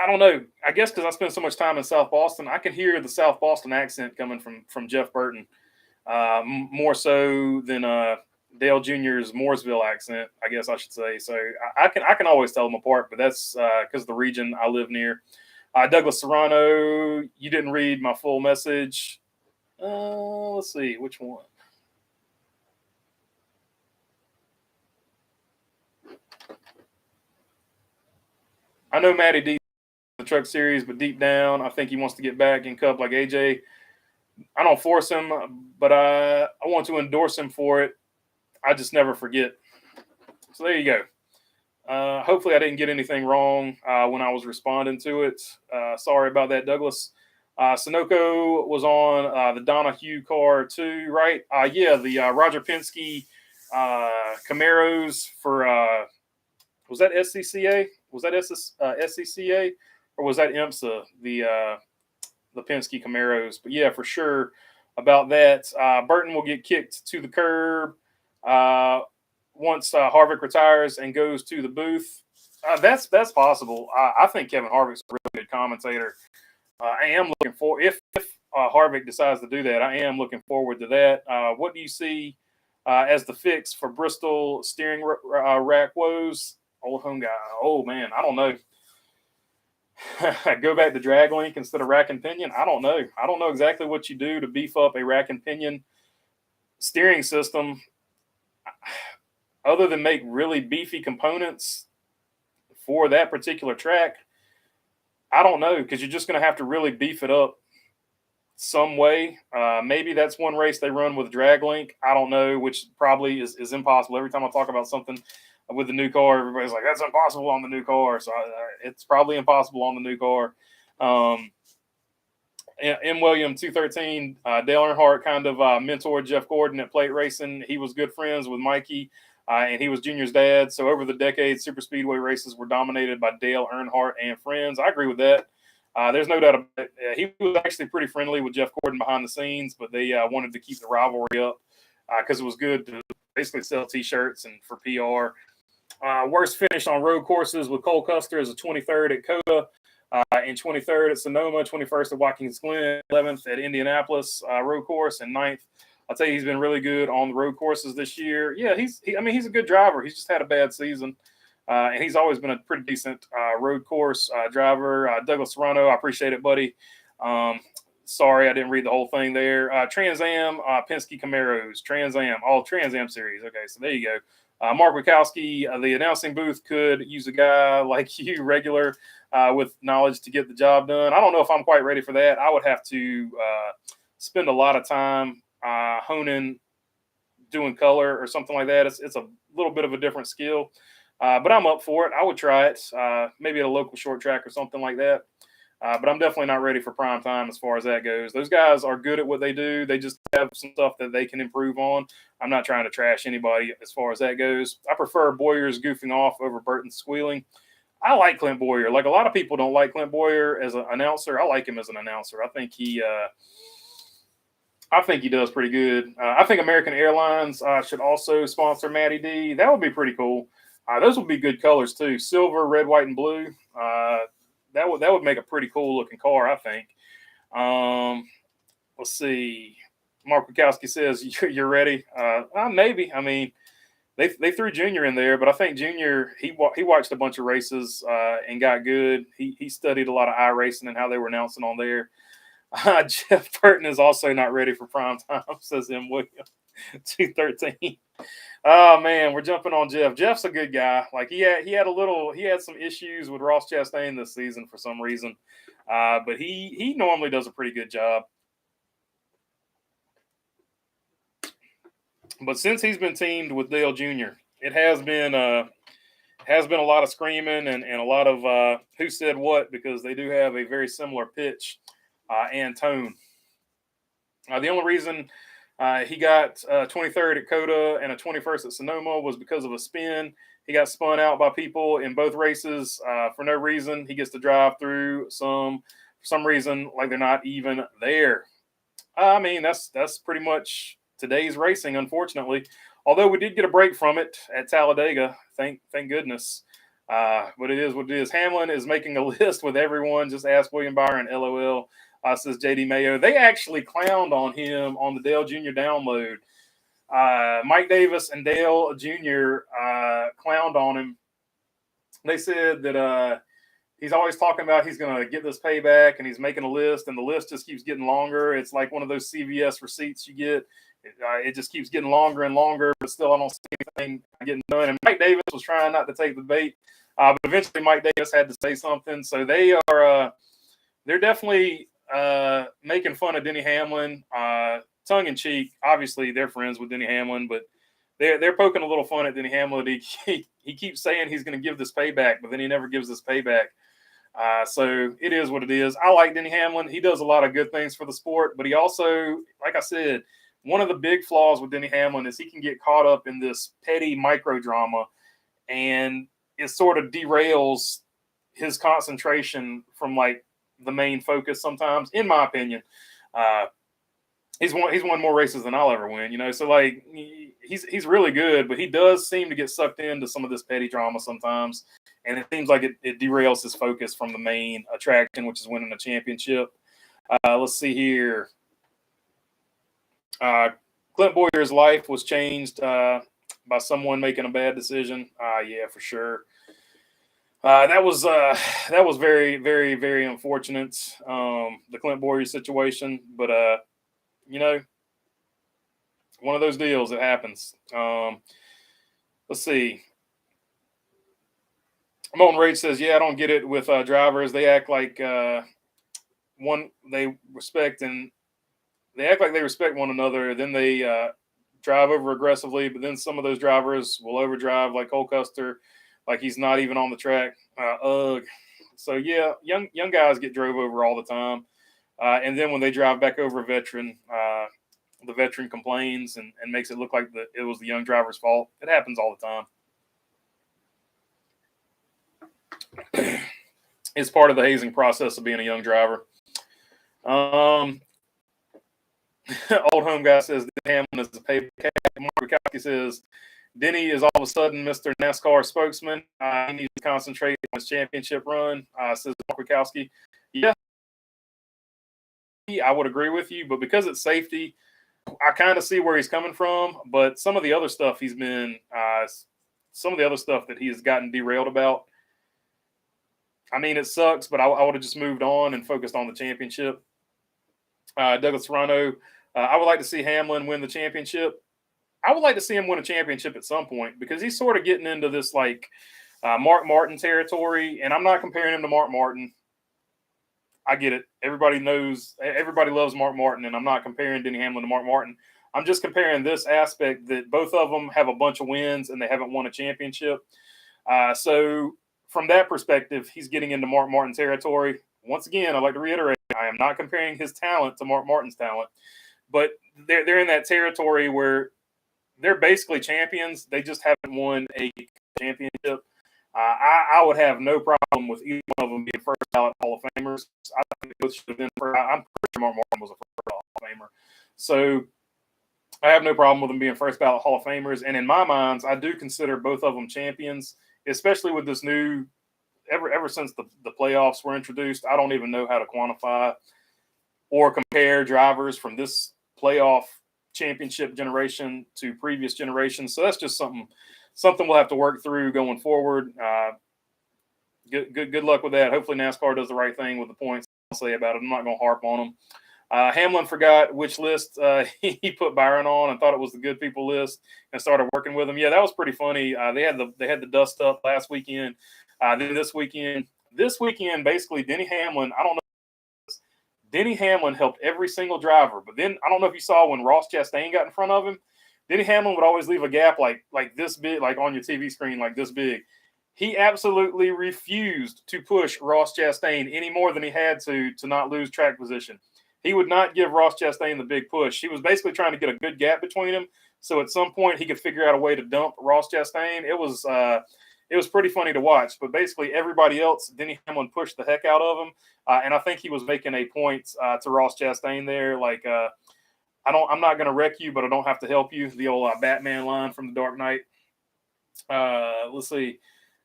don't know. I guess because I spend so much time in South Boston, I can hear the South Boston accent coming from Jeff Burton more so than Dale Jr.'s Mooresville accent, I guess I should say. So I can always tell them apart, but that's because of the region I live near. Douglas Serrano, you didn't read my full message. Let's see, which one? I know Matty D the truck series, but deep down, I think he wants to get back in Cup like AJ. I don't force him, but I want to endorse him for it. I just never forget. So there you go. Hopefully I didn't get anything wrong when I was responding to it. Sorry about that, Douglas. Sunoco was on the Donahue car too, right? Yeah, the Roger Penske Camaros for was that SCCA? Was that SCCA? Or was that IMSA, the Penske Camaros? But yeah, for sure about that. Burton will get kicked to the curb once Harvick retires and goes to the booth. That's possible. I think Kevin Harvick's a really good commentator. I am looking for if Harvick decides to do that. I am looking forward to that. What do you see as the fix for Bristol steering rack woes? Old home guy. Oh man, I don't know. Go back to drag link instead of rack and pinion. I don't know. I don't know exactly what you do to beef up a rack and pinion steering system other than make really beefy components for that particular track. I don't know, because you're just going to have to really beef it up some way. Maybe that's one race they run with drag link. I don't know, which probably is impossible. Every time I talk about something with the new car, everybody's like, that's impossible on the new car. So it's probably impossible on the new car. M. William 213, Dale Earnhardt kind of mentored Jeff Gordon at plate racing. He was good friends with Mikey, and he was Junior's dad. So over the decades, super speedway races were dominated by Dale Earnhardt and friends. I agree with that. There's no doubt about it. He was actually pretty friendly with Jeff Gordon behind the scenes, but they wanted to keep the rivalry up because it was good to basically sell T-shirts and for PR. Worst finish on road courses with Cole Custer is a 23rd at Coda, and 23rd at Sonoma, 21st at Watkins Glen, 11th at Indianapolis road course, and 9th. I'll tell you, he's been really good on the road courses this year. Yeah, he's a good driver. He's just had a bad season, and he's always been a pretty decent road course driver. Douglas Serrano, I appreciate it, buddy. Sorry, I didn't read the whole thing there. Trans Am, Penske Camaros, Trans Am, all Trans Am series. Okay, so there you go. Mark Wachowski, the announcing booth could use a guy like you, regular, with knowledge to get the job done. I don't know if I'm quite ready for that. I would have to spend a lot of time honing, doing color or something like that. It's a little bit of a different skill, but I'm up for it. I would try it, maybe at a local short track or something like that. But I'm definitely not ready for prime time as far as that goes. Those guys are good at what they do. They just have some stuff that they can improve on. I'm not trying to trash anybody as far as that goes. I prefer Boyer's goofing off over Burton squealing. I like Clint Boyer. Like, a lot of people don't like Clint Boyer as an announcer. I like him as an announcer. I think he does pretty good. I think American Airlines should also sponsor Matty D. That would be pretty cool. Those would be good colors too: silver, red, white, and blue. That would make a pretty cool looking car, I think. Let's see. Mark Wachowski says you're ready. Maybe. I mean, they threw Junior in there, but I think Junior he watched a bunch of races and got good. He studied a lot of iRacing and how they were announcing on there. Jeff Burton is also not ready for prime time, says M. William 213. Oh man, we're jumping on Jeff. Jeff's a good guy. Like he had some issues with Ross Chastain this season for some reason, but he normally does a pretty good job. But since he's been teamed with Dale Jr., it has been a lot of screaming and a lot of who said what, because they do have a very similar pitch and tone. The only reason he got 23rd at Coda and a 21st at Sonoma was because of a spin. He got spun out by people in both races for no reason. He gets to drive through for some reason like they're not even there. I mean, that's pretty much today's racing, unfortunately. Although we did get a break from it at Talladega, thank goodness. But it is what it is. Hamlin is making a list with everyone. Just ask William Byron, LOL. Says JD Mayo. They actually clowned on him on the Dale Jr. download. Mike Davis and Dale Jr. Clowned on him. They said that he's always talking about he's going to get this payback, and he's making a list, and the list just keeps getting longer. It's like one of those CVS receipts you get. It just keeps getting longer and longer, but still I don't see anything getting done. And Mike Davis was trying not to take the bait, but eventually Mike Davis had to say something. So they're definitely making fun of Denny Hamlin, tongue in cheek. Obviously, they're friends with Denny Hamlin, but they're poking a little fun at Denny Hamlin. He keeps saying he's going to give this payback, but then he never gives this payback. So it is what it is. I like Denny Hamlin. He does a lot of good things for the sport, but he also, like I said, one of the big flaws with Denny Hamlin is he can get caught up in this petty micro drama, and it sort of derails his concentration from like the main focus sometimes, in my opinion. He's won more races than I'll ever win, you know. So like he's really good, but he does seem to get sucked into some of this petty drama sometimes, and it seems like it derails his focus from the main attraction, which is winning a championship. Let's see here. Clint Boyer's life was changed by someone making a bad decision. Yeah, for sure. That was very, very, very unfortunate. The Clint Boyer situation, but you know, one of those deals that happens. Let's see. Molten Rage says, "Yeah, I don't get it with drivers. They act like they respect one another. Then they drive over aggressively, but then some of those drivers will overdrive, like Cole Custer, like he's not even on the track. So yeah, young guys get drove over all the time, and then when they drive back over a veteran, the veteran complains and makes it look like it was the young driver's fault. It happens all the time. It's part of the hazing process of being a young driver." Old home guy says Hamlin is the payback. Mark Wachowski says Denny is all of a sudden Mr. NASCAR spokesman. He needs to concentrate on his championship run, says Mark Wachowski. Yeah, I would agree with you, but because it's safety, I kind of see where he's coming from. But some of the other stuff that he has gotten derailed about, I mean, it sucks, but I would have just moved on and focused on the championship. Douglas Serrano, I would like to see Hamlin win the championship. I would like to see him win a championship at some point, because he's sort of getting into this like Mark Martin territory, and I'm not comparing him to Mark Martin. I get it. Everybody loves Mark Martin, and I'm not comparing Denny Hamlin to Mark Martin. I'm just comparing this aspect that both of them have a bunch of wins and they haven't won a championship. So from that perspective, he's getting into Mark Martin territory. once again, I'd like to reiterate, I am not comparing his talent to Mark Martin's talent, but they're in that territory where they're basically champions. They just haven't won a championship. I would have no problem with either one of them being first ballot Hall of Famers. I think both should have been first. I'm pretty sure Mark Martin was a first ballot Hall of Famer. So I have no problem with them being first ballot Hall of Famers. And in my mind, I do consider both of them champions, especially with this new, ever since the playoffs were introduced. I don't even know how to quantify or compare drivers from this playoff championship generation to previous generations. So that's just something we'll have to work through going forward. Good luck with that. Hopefully NASCAR does the right thing with the points. I'll say about it. I'm not going to harp on them. Hamlin forgot which list he put Byron on and thought it was the good people list and started working with him. Yeah, that was pretty funny. They had the dust up last weekend. Then this weekend, basically Denny Hamlin, I don't know. Denny Hamlin helped every single driver. But then I don't know if you saw when Ross Chastain got in front of him, Denny Hamlin would always leave a gap like this big, like on your TV screen, like this big. He absolutely refused to push Ross Chastain any more than he had to not lose track position. He would not give Ross Chastain the big push. He was basically trying to get a good gap between them, so at some point he could figure out a way to dump Ross Chastain. It was pretty funny to watch. But basically everybody else, Denny Hamlin pushed the heck out of him, and I think he was making a point to Ross Chastain there, like I'm not going to wreck you, but I don't have to help you. The old Batman line from The Dark Knight. Let's see.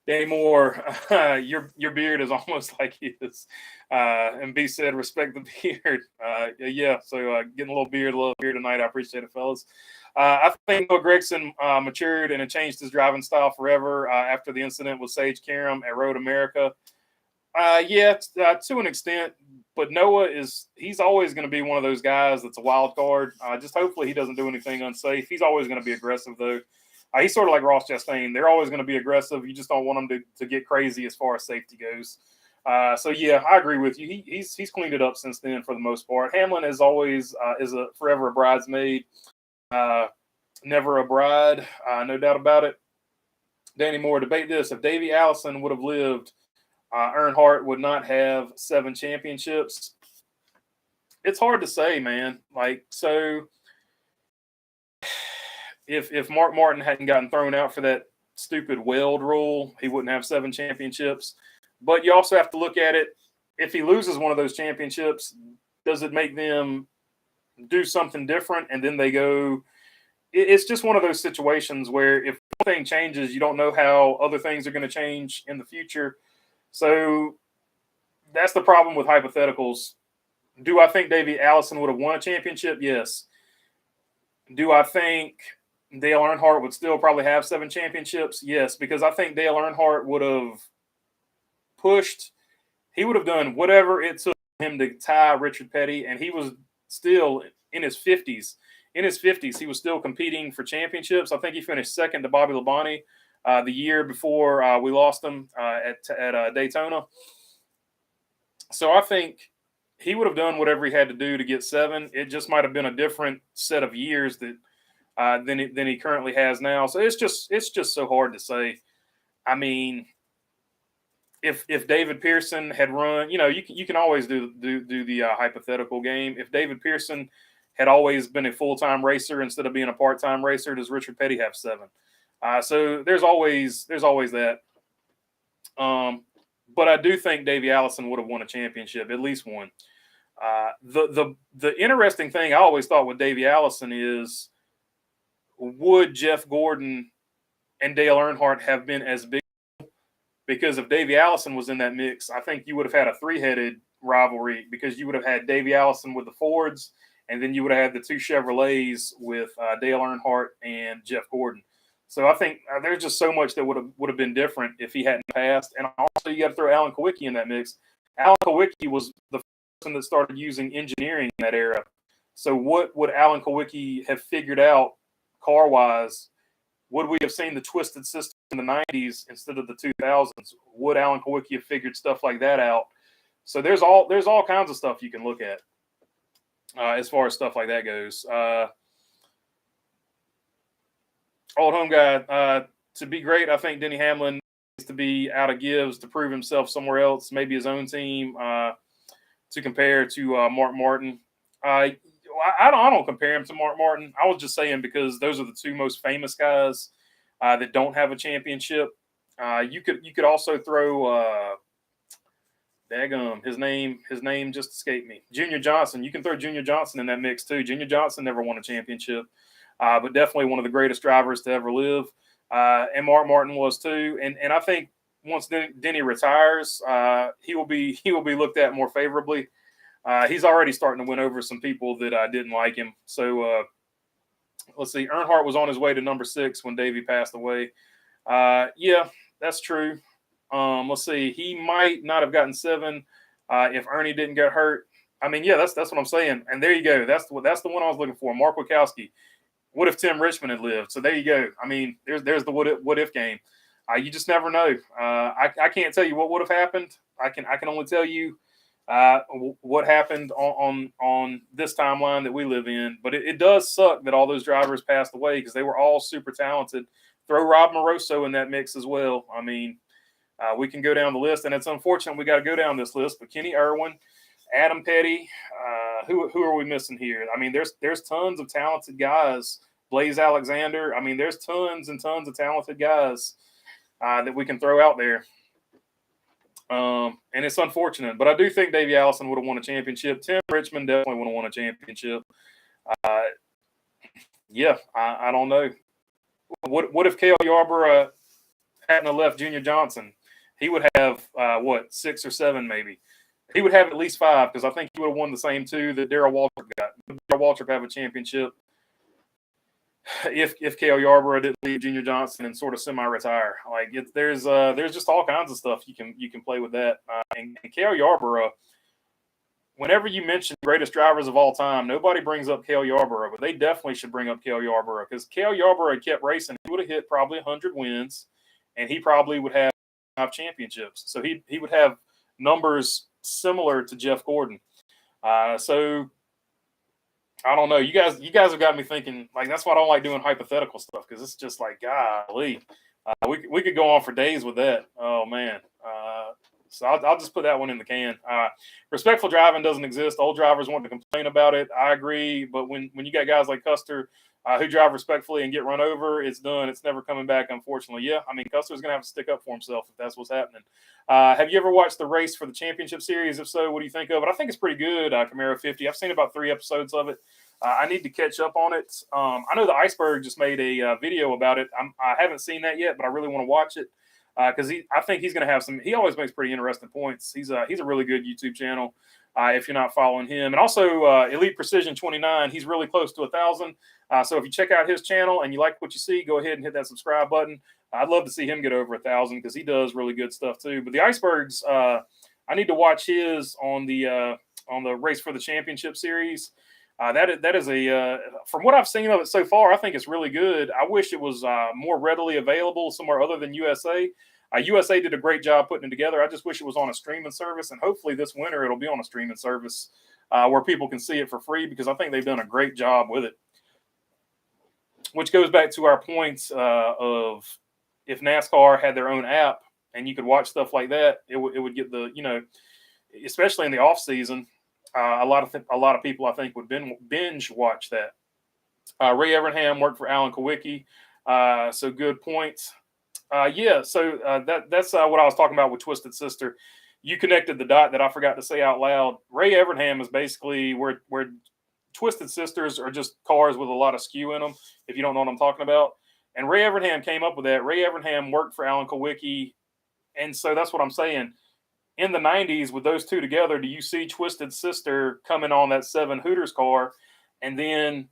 Danny Moore, your beard is almost like his. And B said, respect the beard. Yeah, so getting a little beard love here tonight. I appreciate it, fellas. I think Noah Gragson matured and it changed his driving style forever after the incident with Sage Karam at Road America. Yeah, to an extent. But Noah he's always going to be one of those guys that's a wild card. Just hopefully he doesn't do anything unsafe. He's always going to be aggressive, though. He's sort of like Ross Chastain. They're always going to be aggressive. You just don't want them to get crazy as far as safety goes. So, yeah, I agree with you. He's cleaned it up since then for the most part. Hamlin is always forever a bridesmaid, never a bride, no doubt about it. Danny Moore, debate this. If Davey Allison would have lived, Earnhardt would not have 7 championships. It's hard to say, man. So if Mark Martin hadn't gotten thrown out for that stupid weld rule, he wouldn't have 7 championships. But you also have to look at it. If he loses one of those championships, does it make them do something different? And then they go – it's just one of those situations where if one thing changes, you don't know how other things are going to change in the future. So that's the problem with hypotheticals. Do I think Davey Allison would have won a championship? Yes. Do I think Dale Earnhardt would still probably have 7 championships? Yes, because I think Dale Earnhardt would have pushed. He would have done whatever it took him to tie Richard Petty, and he was still in his 50s. In his 50s, he was still competing for championships. I think he finished second to Bobby Labonte the year before we lost him at Daytona. So I think he would have done whatever he had to do to get 7. It just might have been a different set of years that than he currently has now. So it's just so hard to say. I mean, if David Pearson had run, you can always do the hypothetical game. If David Pearson had always been a full-time racer instead of being a part-time racer, does Richard Petty have 7? So there's always that. But I do think Davey Allison would have won a championship, at least one. The interesting thing I always thought with Davey Allison is, would Jeff Gordon and Dale Earnhardt have been as big? Because if Davey Allison was in that mix, I think you would have had a 3-headed rivalry, because you would have had Davey Allison with the Fords, and then you would have had the 2 Chevrolets with Dale Earnhardt and Jeff Gordon. So I think there's just so much that would have been different if he hadn't passed. And also you got to throw Alan Kulwicki in that mix. Alan Kulwicki was the person that started using engineering in that era. So what would Alan Kulwicki have figured out car-wise? Would we have seen the twisted system in the 90s instead of the 2000s? Would Alan Kulwicki have figured stuff like that out? So there's all kinds of stuff you can look at as far as stuff like that goes. Old home guy, to be great, I think Denny Hamlin needs to be out of Gibbs to prove himself somewhere else, maybe his own team. to compare to Mark Martin. I don't compare him to Mark Martin. I was just saying because those are the two most famous guys that don't have a championship. You could also throw daggum, his name just escaped me. Junior Johnson. You can throw Junior Johnson in that mix too. Junior Johnson never won a championship, but definitely one of the greatest drivers to ever live. And Mark Martin was too. And I think once Denny retires, he will be looked at more favorably. He's already starting to win over some people that didn't like him. So let's see. Earnhardt was on his way to number 6 when Davey passed away. Yeah, that's true. Let's see. He might not have gotten 7 if Ernie didn't get hurt. I mean, yeah, that's what I'm saying. And there you go. That's the one I was looking for. Mark Wachowski. What if Tim Richmond had lived? So there you go. I mean, there's the what if game. You just never know. I can't tell you what would have happened. I can only tell you what happened on this timeline that we live in. But it does suck that all those drivers passed away because they were all super talented. Throw Rob Moroso in that mix as well. I mean, we can go down the list, and it's unfortunate we got to go down this list. But Kenny Irwin, Adam Petty, who are we missing here? I mean, there's tons of talented guys. Blaze Alexander. I mean, there's tons and tons of talented guys that we can throw out there. And it's unfortunate, but I do think Davey Allison would have won a championship. Tim Richmond definitely would have won a championship. Yeah, I don't know. What if Cale Yarborough hadn't have left Junior Johnson? He would have 6 or 7 maybe. He would have at least 5 because I think he would have won the same 2 that Darrell Waltrip got. Darrell Waltrip have a championship if Cale Yarborough didn't leave Junior Johnson and sort of semi-retire. Like there's just all kinds of stuff you can play with that. And Cale Yarborough, whenever you mention greatest drivers of all time, nobody brings up Cale Yarborough, but they definitely should bring up Cale Yarborough because Cale Yarborough kept racing. He would have hit probably 100 wins, and he probably would have 5 championships. So he would have numbers similar to Jeff Gordon. So I don't know. You guys have got me thinking. Like that's why I don't like doing hypothetical stuff because it's just like golly, we could go on for days with that. Oh man. So I'll just put that one in the can. Respectful driving doesn't exist. Old drivers want to complain about it. I agree, but when you got guys like Custer who drive respectfully and get run over, it's done. It's never coming back, unfortunately. Yeah, I mean Custer's gonna have to stick up for himself if that's what's happening. Have you ever watched the race for the championship series? If so, what do you think of it? I think it's pretty good. Camaro 50. I've seen about 3 episodes of it. I need to catch up on it. I know the Iceberg just made a video about it. I haven't seen that yet, but I really want to watch it because I think he's going to have some. He always makes pretty interesting points. He's a really good YouTube channel. If you're not following him, and also Elite Precision 29, he's really close to 1,000. So if you check out his channel and you like what you see, go ahead and hit that subscribe button. I'd love to see him get over 1,000 because he does really good stuff too. But the Icebergs, I need to watch his on the race for the championship series. That is a from what I've seen of it so far, I think it's really good. I wish it was more readily available somewhere other than USA. USA did a great job putting it together. I just wish it was on a streaming service, and hopefully this winter it'll be on a streaming service where people can see it for free because I think they've done a great job with it. Which goes back to our points of if NASCAR had their own app and you could watch stuff like that, it would get the especially in the off season. A lot of people I think would binge watch that. Ray Evernham worked for Alan Kowicki, so good points. So that's what I was talking about with Twisted Sister. You connected the dot that I forgot to say out loud. Ray Evernham is basically where Twisted Sisters are just cars with a lot of skew in them, if you don't know what I'm talking about. And Ray Evernham came up with that. Ray Evernham worked for Alan Kowicki, and so that's what I'm saying. In the 90s, with those two together, do you see Twisted Sister coming on that 7 Hooters car? And then,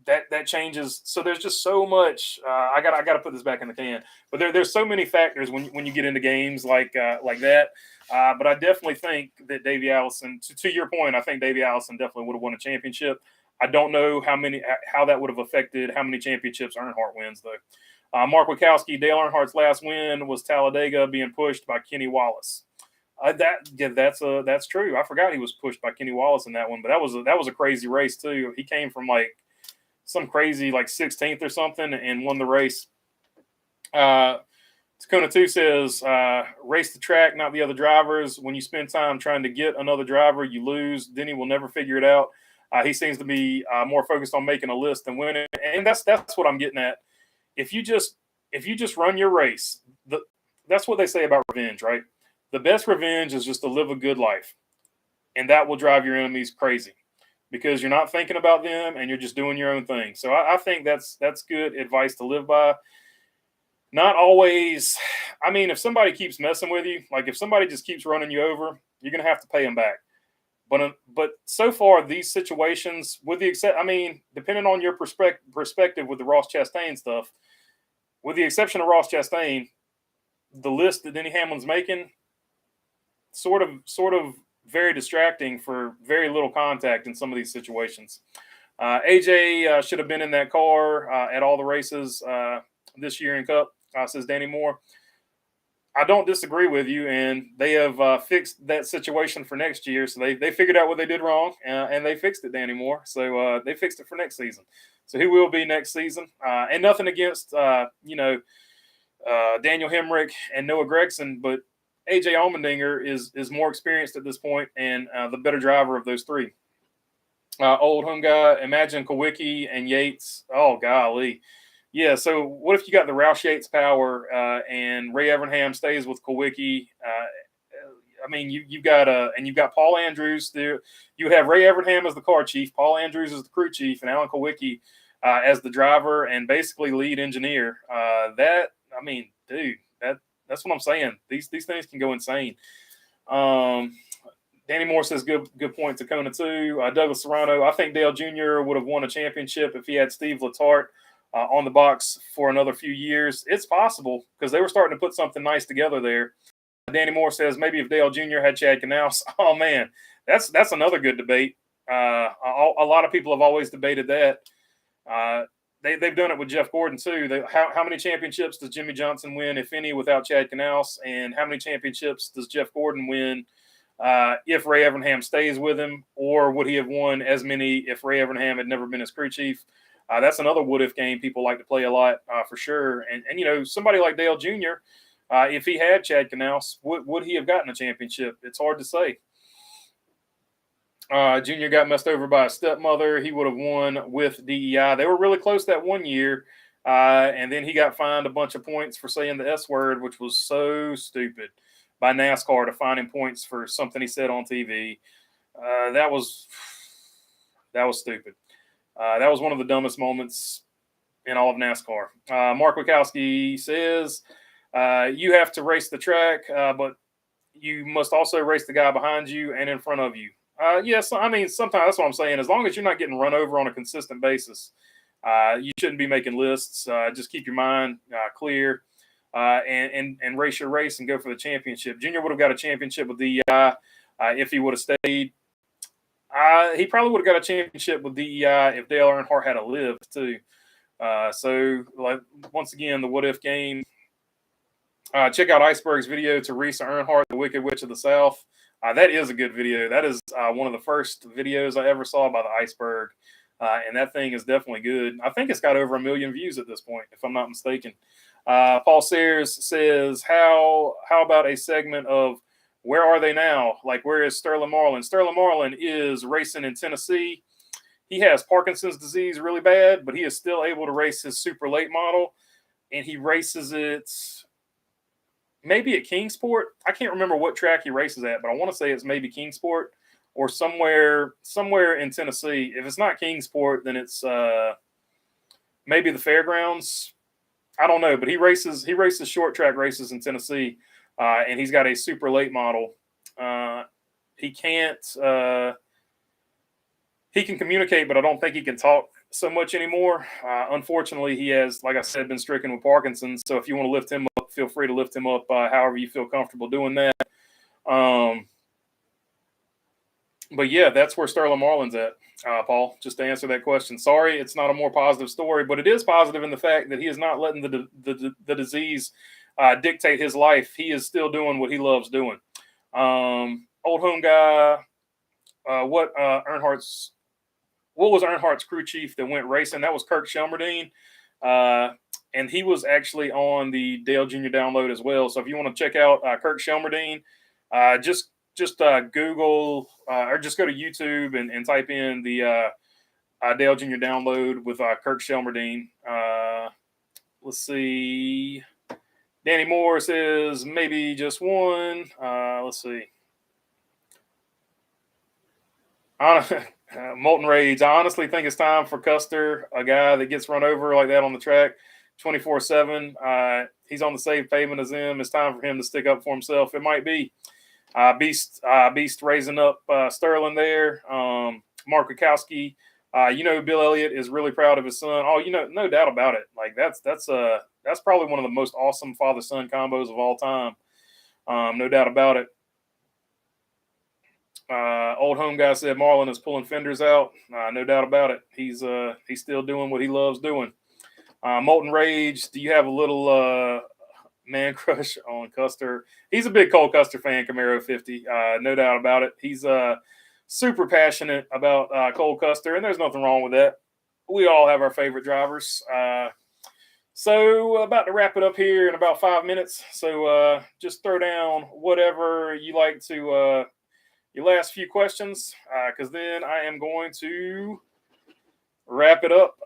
that changes. So there's just so much. I got to put this back in the can. But there's so many factors when you get into games like that. But I definitely think that Davey Allison, to your point, I think Davey Allison definitely would have won a championship. I don't know how that would have affected how many championships Earnhardt wins, though. Mark Wachowski, Dale Earnhardt's last win was Talladega being pushed by Kenny Wallace. That's true. I forgot he was pushed by Kenny Wallace in that one, but that was a crazy race too. He came from like some crazy 16th or something and won the race. Takona 2 says, race the track, not the other drivers. When you spend time trying to get another driver, you lose. Denny will never figure it out. He seems to be more focused on making a list than winning, and that's what I'm getting at. If you just run your race, that's what they say about revenge, right? The best revenge is just to live a good life, and that will drive your enemies crazy because you're not thinking about them and you're just doing your own thing. So I think that's good advice to live by. Not always. I mean, if somebody keeps messing with you, like if somebody just keeps running you over, you're going to have to pay them back. But so far, these situations, with the except, I mean, depending on your perspective with the Ross Chastain stuff, with the exception of Ross Chastain, the list that Denny Hamlin's making, sort of very distracting for very little contact in some of these situations. AJ should have been in that car at all the races this year in Cup, says Danny Moore. I don't disagree with you, and they have fixed that situation for next year. So they figured out what they did wrong, and they fixed it, Danny Moore. So they fixed it for next season. So he will be next season. And nothing against, Daniel Hemrick and Noah Gregson, but AJ Allmendinger is more experienced at this point and the better driver of those three. Old home guy, imagine Kawicki and Yates. Oh, golly. Yeah, so what if you got the Roush Yates power and Ray Evernham stays with Kawicki? I mean, you've got Paul Andrews there. You have Ray Evernham as the car chief, Paul Andrews as the crew chief, and Alan Kawicki as the driver and basically lead engineer. That's what I'm saying. These things can go insane. Danny Moore says, good point to Kona 2. Douglas Serrano, I think Dale Jr. would have won a championship if he had Steve Letarte on the box for another few years. It's possible because they were starting to put something nice together there. Danny Moore says, maybe if Dale Jr. had Chad Knaus. Oh, man, that's another good debate. A lot of people have always debated that. They've done it with Jeff Gordon, too. How many championships does Jimmy Johnson win, if any, without Chad Knaus? And how many championships does Jeff Gordon win if Ray Evernham stays with him? Or would he have won as many if Ray Evernham had never been his crew chief? That's another what-if game people like to play a lot for sure. And somebody like Dale Jr., if he had Chad Knaus, would he have gotten a championship? It's hard to say. Junior got messed over by a stepmother. He would have won with DEI. They were really close that one year, and then he got fined a bunch of points for saying the S word, which was so stupid, by NASCAR to fine him points for something he said on TV. That was stupid. That was one of the dumbest moments in all of NASCAR. Mark Wachowski says, you have to race the track, but you must also race the guy behind you and in front of you. Yes, I mean, sometimes that's what I'm saying. As long as you're not getting run over on a consistent basis, you shouldn't be making lists. Just keep your mind clear and race your race and go for the championship. Junior would have got a championship with DEI if he would have stayed. He probably would have got a championship with DEI if Dale Earnhardt had lived too. So, like, once again, the what if game. Check out Iceberg's video to Risa Earnhardt, the Wicked Witch of the South. That is a good video. That is one of the first videos I ever saw by the Iceberg, and that thing is definitely good. I think it's got over 1 million views at this point, if I'm not mistaken. Paul Sayers says, how about a segment of where are they now? Like, where is Sterling Marlin? Sterling Marlin is racing in Tennessee. He has Parkinson's disease really bad, but he is still able to race his super late model, and he races it maybe at Kingsport. I can't remember what track he races at, but I want to say it's maybe Kingsport or somewhere in Tennessee. If it's not Kingsport, then it's maybe the Fairgrounds. I don't know, but he races short track races in Tennessee, and he's got a super late model. He can communicate, but I don't think he can talk so much anymore. Unfortunately, he has, like I said, been stricken with Parkinson's. So if you want to lift him up, feel free to lift him up however you feel comfortable doing that. But yeah, that's where Sterling Marlin's at, Paul, just to answer that question. Sorry, it's not a more positive story, but it is positive in the fact that he is not letting the disease dictate his life. He is still doing what he loves doing. Old home guy, what was Earnhardt's crew chief that went racing? That was Kirk Shelmerdine. And he was actually on the Dale Jr. download as well. So if you want to check out Kirk Shelmerdine, just Google or just go to YouTube and type in the Dale Jr. download with Kirk Shelmerdine. Let's see. Danny Moore says maybe just one. Let's see. Molten Rage. I honestly think it's time for Custer, a guy that gets run over like that on the track 24/7. He's on the same pavement as him. It's time for him to stick up for himself. It might be. Beast raising up Sterling there. Mark Wachowski. Bill Elliott is really proud of his son. Oh, no doubt about it. Like that's probably one of the most awesome father-son combos of all time. No doubt about it. Old home guy said Marlon is pulling fenders out. No doubt about it. He's still doing what he loves doing. Molten Rage. Do you have a little man crush on Custer? He's a big Cole Custer fan. Camaro 50. No doubt about it. He's super passionate about Cole Custer, and there's nothing wrong with that. We all have our favorite drivers. So about to wrap it up here in about 5 minutes. So just throw down whatever you like to your last few questions, because then I am going to wrap it up.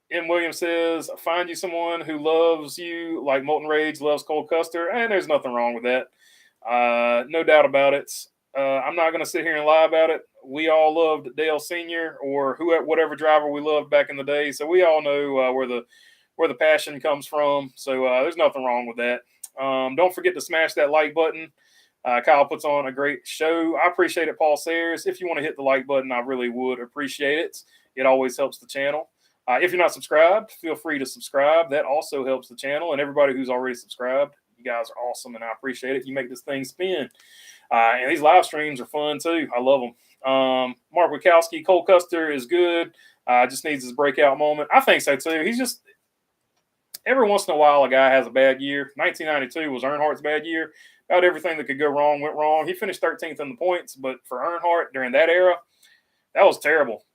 M. Williams says, find you someone who loves you like Molten Rage loves Cole Custer. And there's nothing wrong with that. No doubt about it. I'm not going to sit here and lie about it. We all loved Dale Sr. or whatever driver we loved back in the day. So we all know where the passion comes from. So there's nothing wrong with that. Don't forget to smash that like button. Kyle puts on a great show. I appreciate it, Paul Sayers. If you want to hit the like button, I really would appreciate it. It always helps the channel. If you're not subscribed, feel free to subscribe. That also helps the channel. And everybody who's already subscribed, you guys are awesome, and I appreciate it. You make this thing spin. And these live streams are fun, too. I love them. Mark Wachowski, Cole Custer is good. Just needs his breakout moment. I think so, too. He's just – every once in a while, a guy has a bad year. 1992 was Earnhardt's bad year. About everything that could go wrong went wrong. He finished 13th in the points, but for Earnhardt during that era, that was terrible.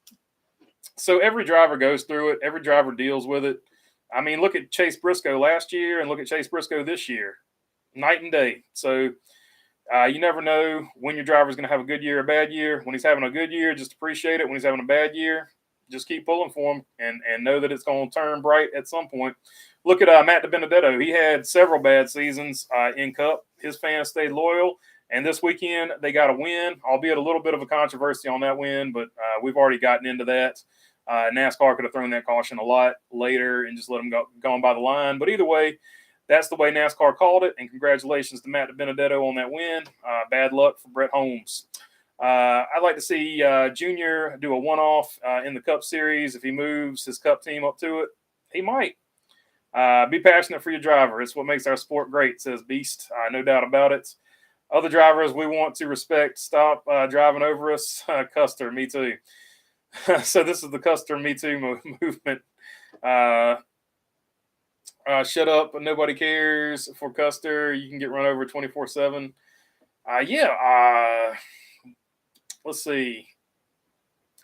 So every driver goes through it. Every driver deals with it. I mean, look at Chase Briscoe last year and look at Chase Briscoe this year. Night and day. So you never know when your driver's going to have a good year or a bad year. When he's having a good year, just appreciate it. When he's having a bad year, just keep pulling for him and know that it's going to turn bright at some point. Look at Matt Benedetto. He had several bad seasons in Cup. His fans stayed loyal. And this weekend, they got a win, albeit a little bit of a controversy on that win, but we've already gotten into that. NASCAR could have thrown that caution a lot later and just let them go on by the line. But either way, that's the way NASCAR called it. And congratulations to Matt Benedetto on that win. Bad luck for Brett Holmes. I'd like to see Junior do a one-off in the Cup Series. If he moves his Cup team up to it, he might. Be passionate for your driver. It's what makes our sport great, says Beast. No doubt about it. Other drivers we want to respect, stop driving over us. Custer, me too. So this is the Custer Me Too movement. Shut up, nobody cares for Custer. You can get run over 24/7. Let's see.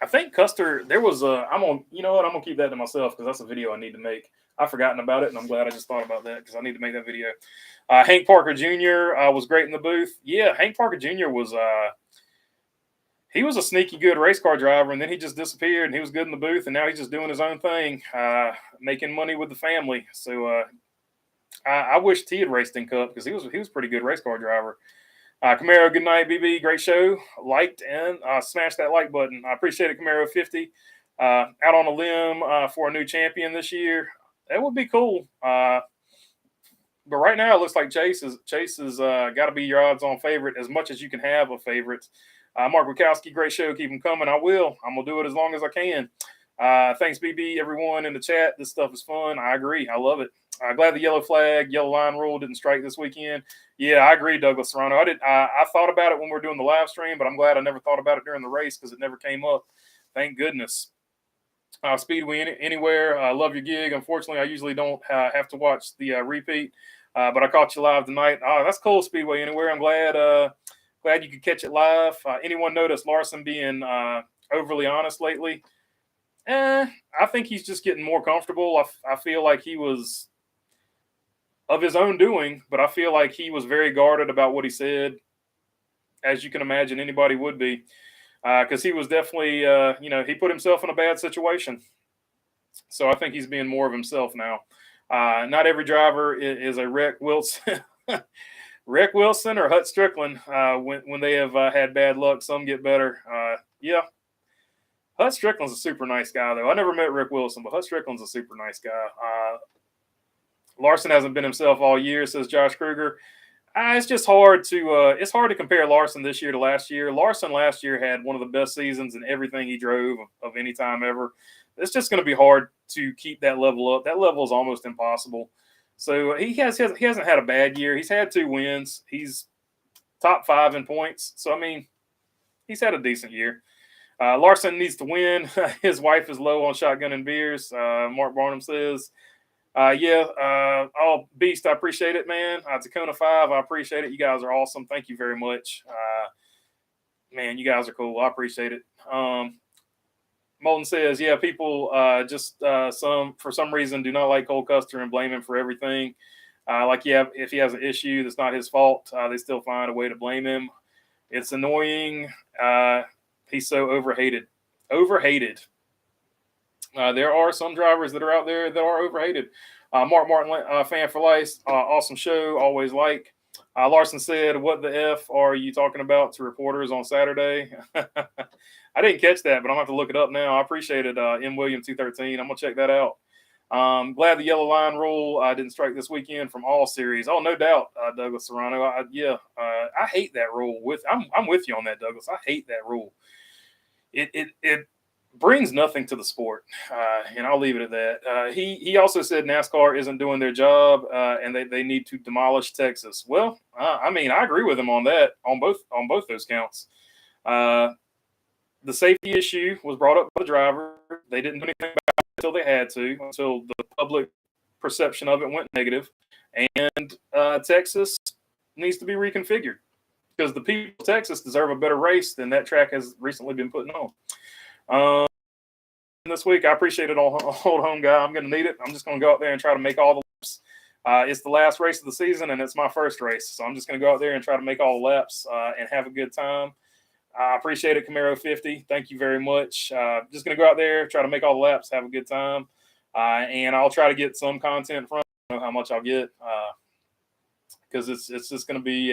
I think Custer, there was I'm gonna keep that to myself because that's a video I need to make. I've forgotten about it, and I'm glad I just thought about that because I need to make that video. Hank Parker Jr. Was great in the booth. Yeah, Hank Parker Jr. was he was a sneaky good race car driver, and then he just disappeared, and he was good in the booth, and now he's just doing his own thing, making money with the family. So I wished he had raced in Cup because he was a pretty good race car driver. Camaro, good night, BB. Great show. Liked and smashed that like button. I appreciate it, Camaro 50. Out on a limb for a new champion this year. That would be cool. But right now, it looks like Chase is got to be your odds-on favorite as much as you can have a favorite. Mark Wachowski, great show. Keep them coming. I will. I'm going to do it as long as I can. Thanks, BB, everyone in the chat. This stuff is fun. I agree. I love it. Glad the yellow line rule didn't strike this weekend. Yeah, I agree, Douglas Serrano. I thought about it when we were doing the live stream, but I'm glad I never thought about it during the race because it never came up. Thank goodness. Speedway Anywhere, love your gig. Unfortunately, I usually don't have to watch the repeat, but I caught you live tonight. That's cool, Speedway Anywhere. I'm glad you could catch it live. Anyone notice Larson being overly honest lately? I think he's just getting more comfortable. I feel like he was of his own doing, but I feel like he was very guarded about what he said, as you can imagine anybody would be, because he was definitely, he put himself in a bad situation. So I think he's being more of himself now. Not every driver is a Wreck Wilson, Wreck Wilson or Hut Strickland when they have had bad luck. Some get better. Yeah, Hut Strickland's a super nice guy, though. I never met Rick Wilson, but Hut Strickland's a super nice guy. Larson hasn't been himself all year, says Josh Kruger. It's just hard to compare Larson this year to last year. Larson last year had one of the best seasons in everything he drove of any time ever. It's just going to be hard to keep that level up. That level is almost impossible. So he hasn't had a bad year. He's had 2 wins. He's top 5 in points. So, I mean, he's had a decent year. Larson needs to win. His wife is low on shotgun and beers. Mark Barnum says, Beast, I appreciate it, man. Tacona 5, I appreciate it. You guys are awesome. Thank you very much. Man, you guys are cool. I appreciate it. Molten says, yeah, people for some reason do not like Cole Custer and blame him for everything. If he has an issue that's not his fault, they still find a way to blame him. It's annoying. He's so overhated. Overhated. There are some drivers that are out there that are overhated. Mark Martin, fan for life. Awesome show. Always like. Larson said, what the F are you talking about to reporters on Saturday? I didn't catch that, but I'm going to have to look it up now. I appreciate it, M. William 213. I'm going to check that out. Glad the yellow line rule didn't strike this weekend from all series. Oh, no doubt, Douglas Serrano. I hate that rule. I'm with you on that, Douglas. I hate that rule. It brings nothing to the sport, and I'll leave it at that. He also said NASCAR isn't doing their job, and they need to demolish Texas. Well, I agree with him on that on both those counts. The safety issue was brought up by the driver. They didn't do anything about it until they had to, until the public perception of it went negative. And Texas needs to be reconfigured because the people of Texas deserve a better race than that track has recently been putting on. This week, I appreciate it, old home guy. I'm going to need it. I'm just going to go out there and try to make all the laps. It's the last race of the season, and it's my first race. So I'm just going to go out there and try to make all the laps and have a good time. I appreciate it, Camaro 50. Thank you very much. Just going to go out there, try to make all the laps, have a good time. And I'll try to get some content from it. I don't know how much I'll get because it's just going to be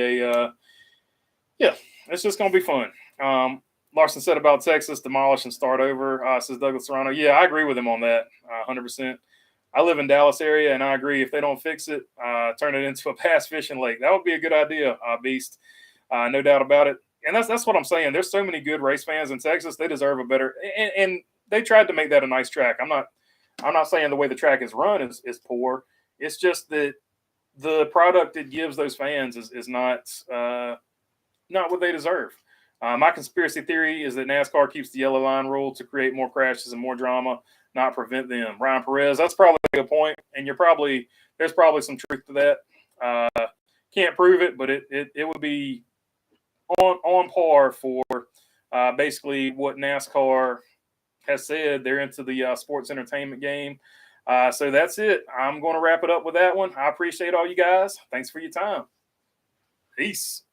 it's just going to be fun. Larson said about Texas, demolish and start over, says Douglas Serrano. Yeah, I agree with him on that, 100%. I live in Dallas area, and I agree. If they don't fix it, turn it into a bass fishing lake. That would be a good idea, Beast. No doubt about it. And that's what I'm saying. There's so many good race fans in Texas. They deserve a better – and they tried to make that a nice track. I'm not saying the way the track is run is poor. It's just that the product it gives those fans is not what they deserve. My conspiracy theory is that NASCAR keeps the yellow line rule to create more crashes and more drama, not prevent them. Ryan Perez, that's probably a good point, and there's probably some truth to that. Can't prove it, but it would be on par for basically what NASCAR has said. They're into the sports entertainment game. So that's it. I'm going to wrap it up with that one. I appreciate all you guys. Thanks for your time. Peace.